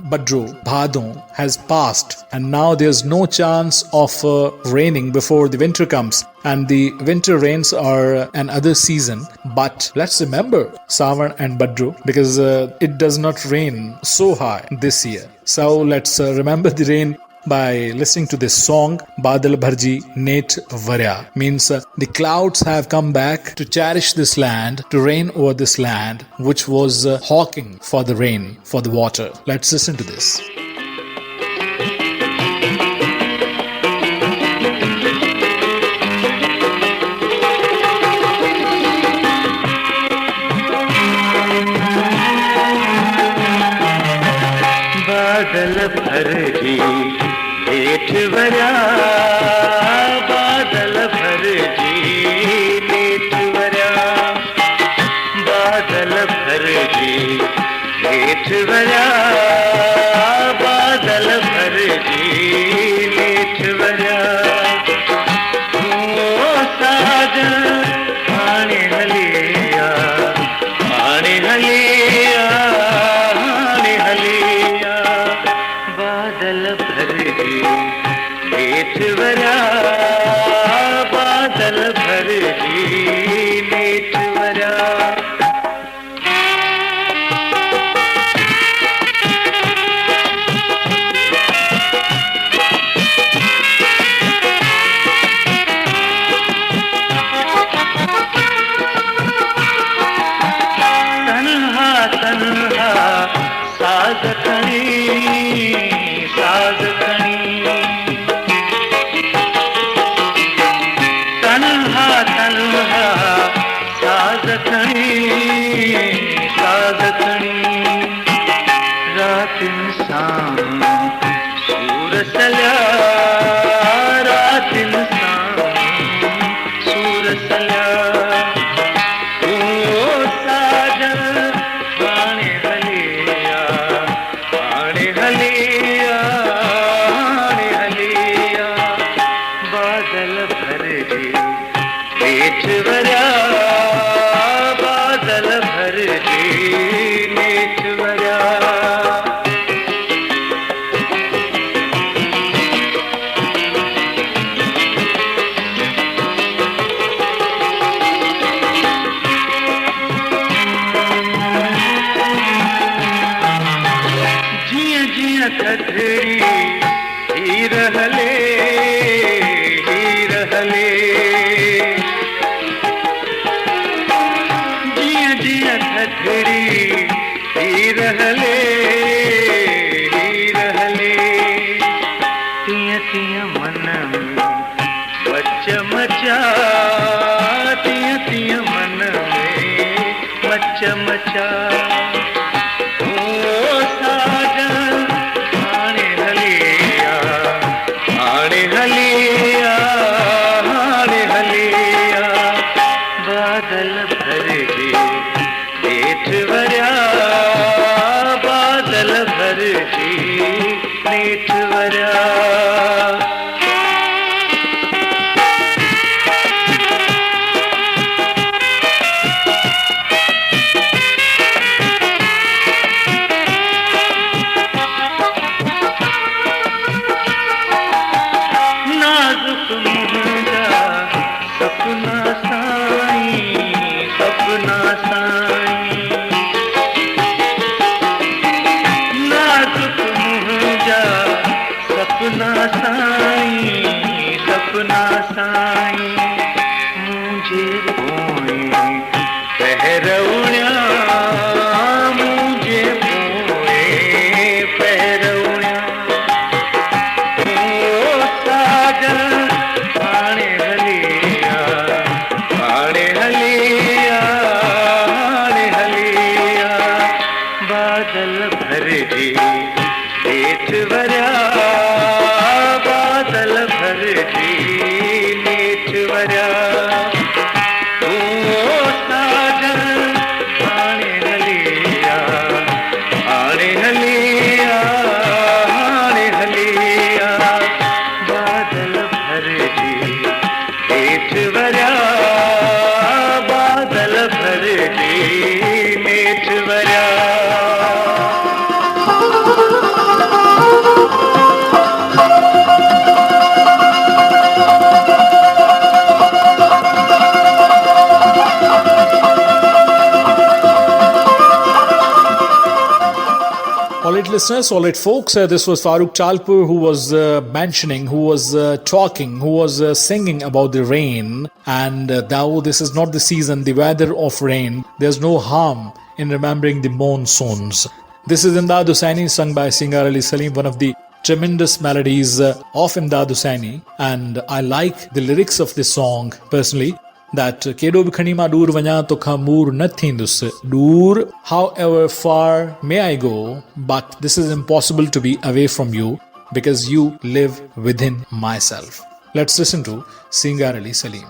Badro, Bhadon has passed, and now there's no chance of raining before the winter comes, and the winter rains are another season. But let's remember Sawan and Badro, because it does not rain so high this year. So let's remember the rain by listening to this song, Badal Bharji Net Varya. Means the clouds have come back to cherish this land, to reign over this land, which was hawking for the rain, for the water. Let's listen to this. बादल भरजी नेठ वरा, बादल भरजी नेठ वरा, बादल भरजी नेठ वरा, बादल भरजी नेठ वरा। ओ साजन आने हलिया, आने हलिया, आने हलिया, बादल भरजी नेठ वरा, बादल भरजी नेठ वरा। तन्हा तन्हा साज खणी, साज खणी, तन्हा तन्हा साज खणी, साज खणी। रात इंसान सूर सल्या, रात इंसान सूर सल्या। ओ साजन आने हलिया, आने हलिया, आने हलिया, बादल भरजी नेठ वरा, बादल भरजी नेठ वरा। जिया जिया थधड़ी ही रहले, ही रहले, जिया जिया थधड़ी ही रहले, ही रहले। तिया तिया मन में मच मचा, तिया तिया मन में मच मचा। ओ साजन आने हलिया, आने हलिया, आने हलिया, बादल भरजी नेठ वरा, बादल भरजी नेठ वरा। नाजुक मुंजा सपना साईं, सपना साईं। नाजुक मुंजा सपना साईं, सपना साईं। मुझे पोए पहरौण्या, मुझे पोए पहरौण्या। ओ साजन listeners, all right, folks, this was Farooq Chalpur who was mentioning, who was talking, who was singing about the rain. And though this is not the season, the weather of rain, there's no harm in remembering the monsoons. This is Imdad Hussaini, sung by Singar Ali Salim, one of the tremendous melodies of Imdad Hussaini. And I like the lyrics of this song personally. That kedo bikhani ma dur vanya to khamur nathindus dur, however far may I go, but this is impossible to be away from you because you live within myself. Let's listen to Singar Ali Salim.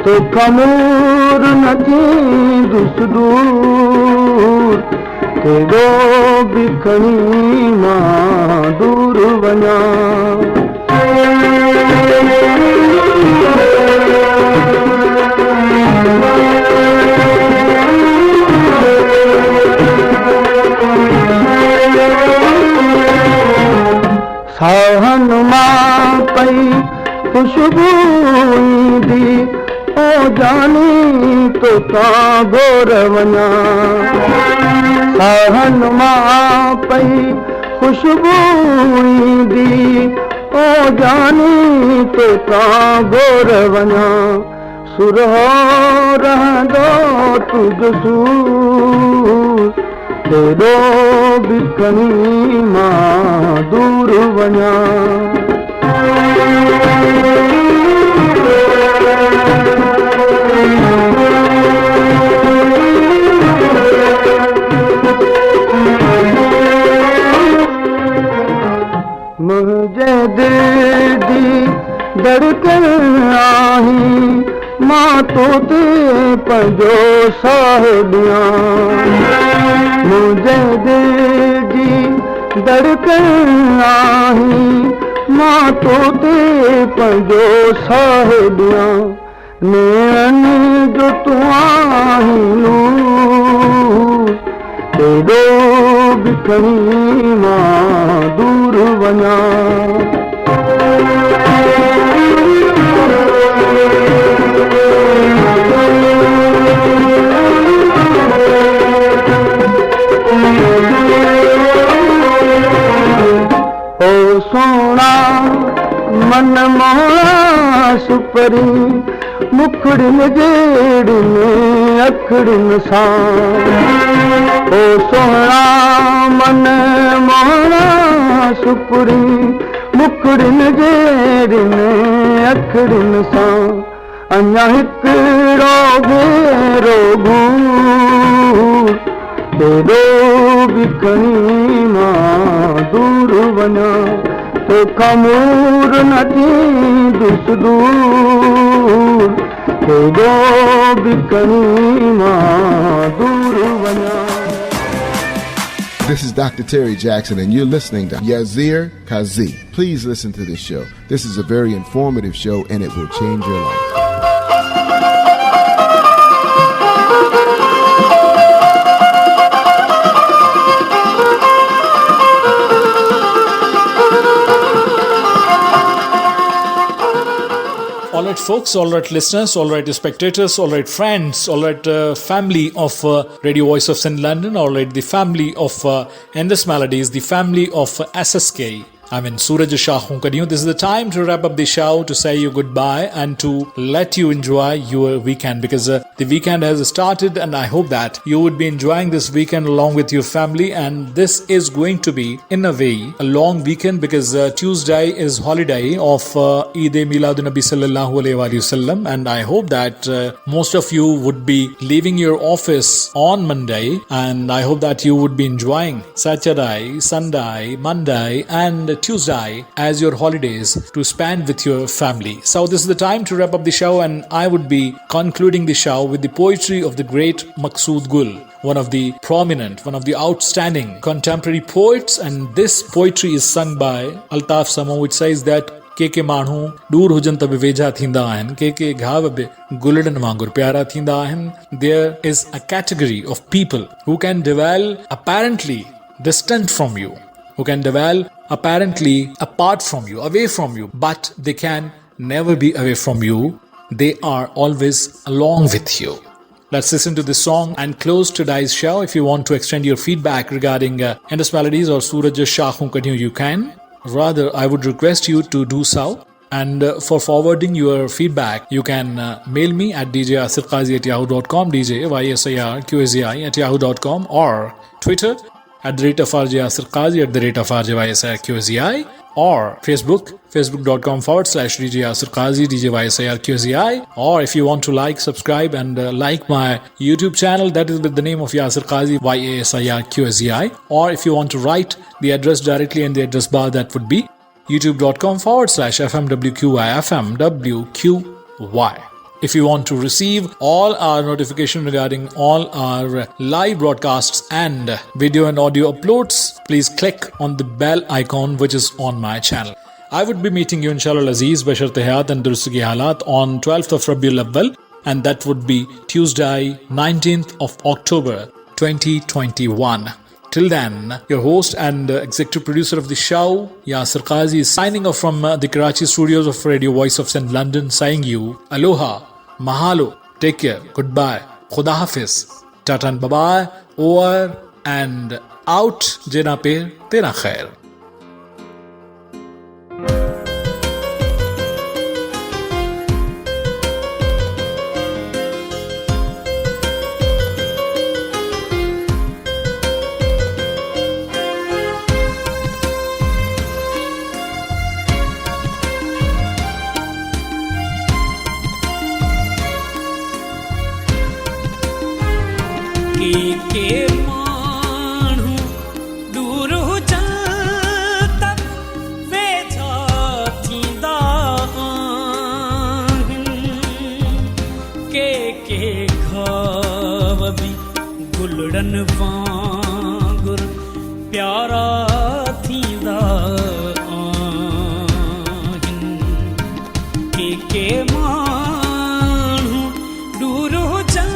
तो कमूर नदी दुस दूर केडो बिखणी मां दूर वञा साहन मां पई खुशबू दी ओ जानी तो का गोर वञा साहन मां पई खुशबू दी ओ जानी तो का गोर वञा सुरहो रहंदो तुझ सूर केॾो बिखणी मां दूर वञा मुझे दिल दी धड़कन आही मां तो ते पंजो साहिबियां मुझे दिल दी धड़कन आही मां तो ते पंजो साहिबियां नैन जो तू आही नूर केॾो बिखणी मां दूर वञा ओ सोना मन मोहणा सुपरी मुखड़िन जेड़िन अखड़िन सां ओ सोहणा मन मोहणा सुपरी मुखड़िन जेड़िन अखड़िन सां अञा हिकिड़ो भेरो घूर केॾो बिखणी मां दूर वञा तो कमूर नदी दुस दूर केॾो बिखणी मां दूर वञा This is Dr. Terry Jackson, and you're listening to Yazir Kazi. Please listen to this show. This is a very informative show, and it will change your life. All right, folks, all right, listeners, all right, spectators, all right, friends, all right, family of Radio Voice of St. London, all right, the family of Endless Melodies, the family of SSK. I'm in Suraj Shah Hunkadiyon. This is the time to wrap up the show, to say you goodbye and to let you enjoy your weekend, because the weekend has started, and I hope that you would be enjoying this weekend along with your family. And this is going to be, in a way, a long weekend, because Tuesday is holiday of Eid Miladun Nabi Sallallahu Alaihi Wasallam, and I hope that most of you would be leaving your office on Monday, and I hope that you would be enjoying Saturday, Sunday, Monday, and Tuesday as your holidays to spend with your family. So this is the time to wrap up the show, and I would be concluding the show with the poetry of the great Maqsood Gul, one of the prominent, one of the outstanding contemporary poets, and this poetry is sung by Altaf Samo, which says that के माण्हू दूर Heusen त बि वेझा थींदा आहिनि, के घाव बि गुलड़नि वांगुरु प्यारा थींदा आहिनि. There is a category of people who can dwell apparently distant from you, who can dwell apparently apart from you, away from you, but they can never be away from you. They are always along with you. Let's listen to this song and close today's show. If you want to extend your feedback regarding Indus Melodies or Suraj Shahun Continue, you can. Rather, I would request you to do so. And for forwarding your feedback, you can mail me at djasirqazi@yahoo.com, djyasirqazi@yahoo.com, or Twitter @RJasirqazi, @RJYSIRQAZI, or Facebook.com/djyasirqazi, djyasirqazi. Or if you want to like, subscribe, and like my YouTube channel, that is with the name of Yasir Qazi, YASIRQAZI. Or if you want to write the address directly in the address bar, that would be youtube.com/FMWQY. If you want to receive all our notification regarding all our live broadcasts and video and audio uploads, please click on the bell icon which is on my channel. I would be meeting you inshallah Aziz Bashar Hayat and Durustgi Halat on 12th of Rabiul Awwal, and that would be Tuesday 19th of October 2021. Till then, your host and executive producer of the show, Yasir Qazi, is signing off from the Karachi studios of Radio Voice of St. London, saying you aloha, mahalo, take care, goodbye, khuda hafiz, tata and bye-bye, over and out, jena pe tera khair. के माण्हू दूर हुजनि त वेझा थींदा आहिनि, के घाव बि गुलड़नि वांगुरु प्यारा थींदा आहिनि, के माण्हू दूर हुजनि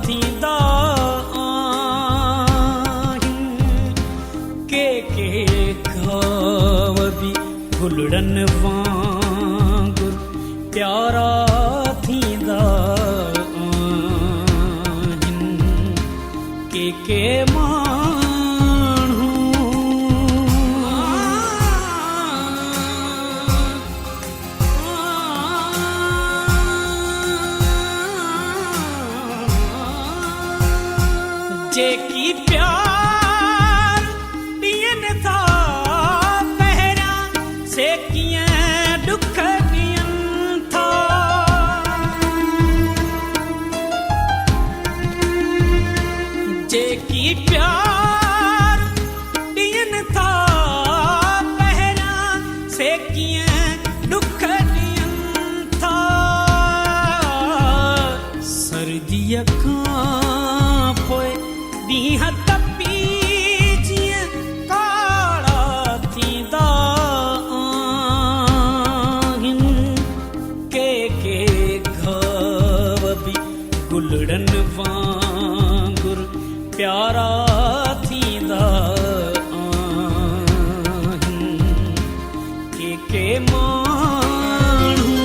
थींदा आहिनि, के घाव बि गुलड़नि वांगुरु प्यारा थींदा आहिनि, के माण्हू जेकी प्यार ॾियनि था पहिरियां से कीअं ॾुख ॾियनि था, जेकी प्यार ॾियनि था पहिरियां से कीअं ॾुख ॾियनि था, सर्दीअ खां पोइ ॾींहं तपी जीअं काड़ा थींदा आहिनि, के घाव बि गुलड़नि वांगुरु प्यारा थींदा आहिनि, के माण्हू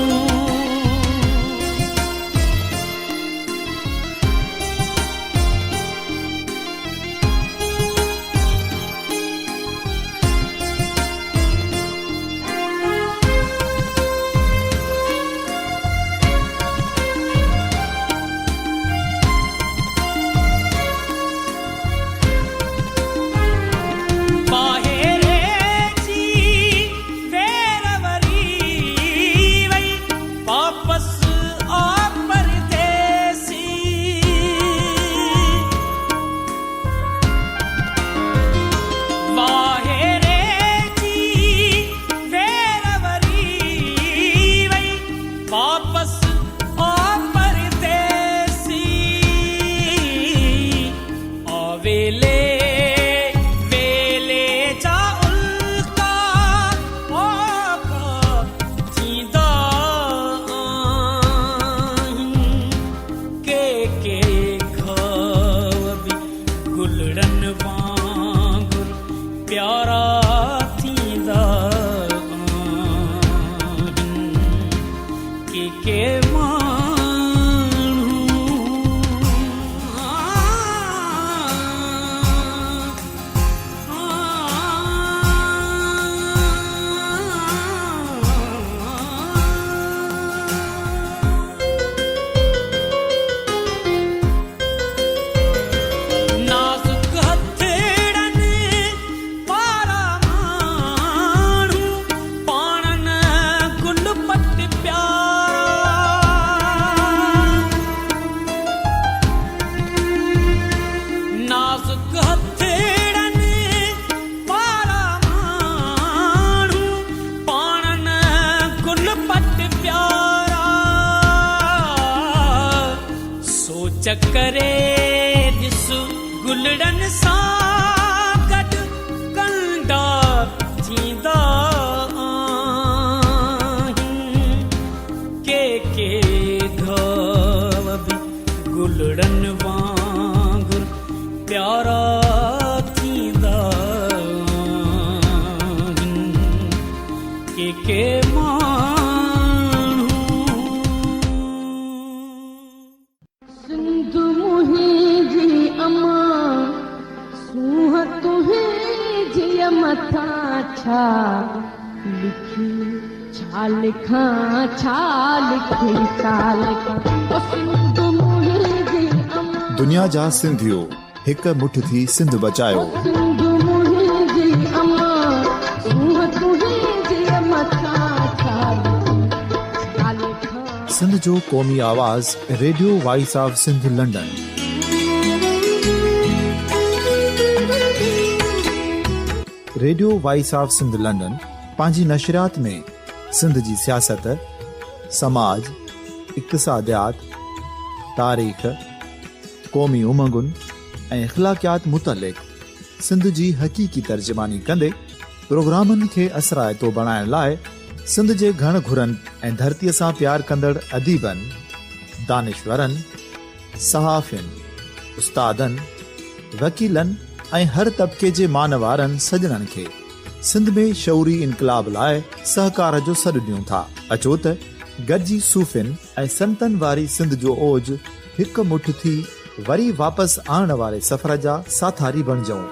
वेले वेले जा उल्का ओका थींदा आहिनि के घाव बि गुलड़न वांगुर प्यारा थींदा आहिनि के चक्करे ॾिसु गुलड़न सां गॾु कंडा थींदा आहिनि के घाव बि गुलड़न वांगुर प्यारा थींदा आहिनि के छा लिखी छा लिखां छा लिखी छा लिखां दुनिया जा सिंधियो हिक मुठ थी सिंध बचायो सिंध जो क़ौमी आवाज़ radio voice of Sindh London. Radio voice of Sindh London पंहिंजी नशरियात में सिंध जी सियासत, समाज, इक़्तिसादियात, तारीख़, क़ौमी उमंगुनि ऐं इख़्लाक़ियात मुतलिक़ सिंध जी हक़ीक़ी तर्जुमानी कंदे प्रोग्रामनि खे असराइतो बणाइण लाइ सिंध जे घण घुरनि ऐं धरतीअ सां प्यार कंदड़ अदीबनि, दानिशवरनि, सहाफ़ियुनि, उस्तादनि, वकीलनि ऐं हर तबिके जे मानवारनि सजणनि खे सिंध में शौरी इनकलाब लाइ सहकार जो सॾु ॾियूं था। अचो त गॾिजी सूफ़ियुनि ऐं संतनि वारी सिंध जो ओज हिक मुठ थी वरी वापसि आणण वारे सफ़र जा साथारी बणिजऊं।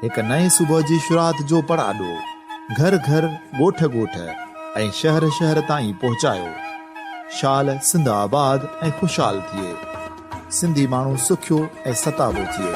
हिक नए सुबुह जी शुरूआत जो पड़ाॾो घर घर ॻोठ ॻोठ ऐं शहर शहर ताईं पहुचायो। शाल सिंध आबाद ऐं खुशहाल थिए, सिंधी माण्हू सुखियो ऐं सताबो थिए।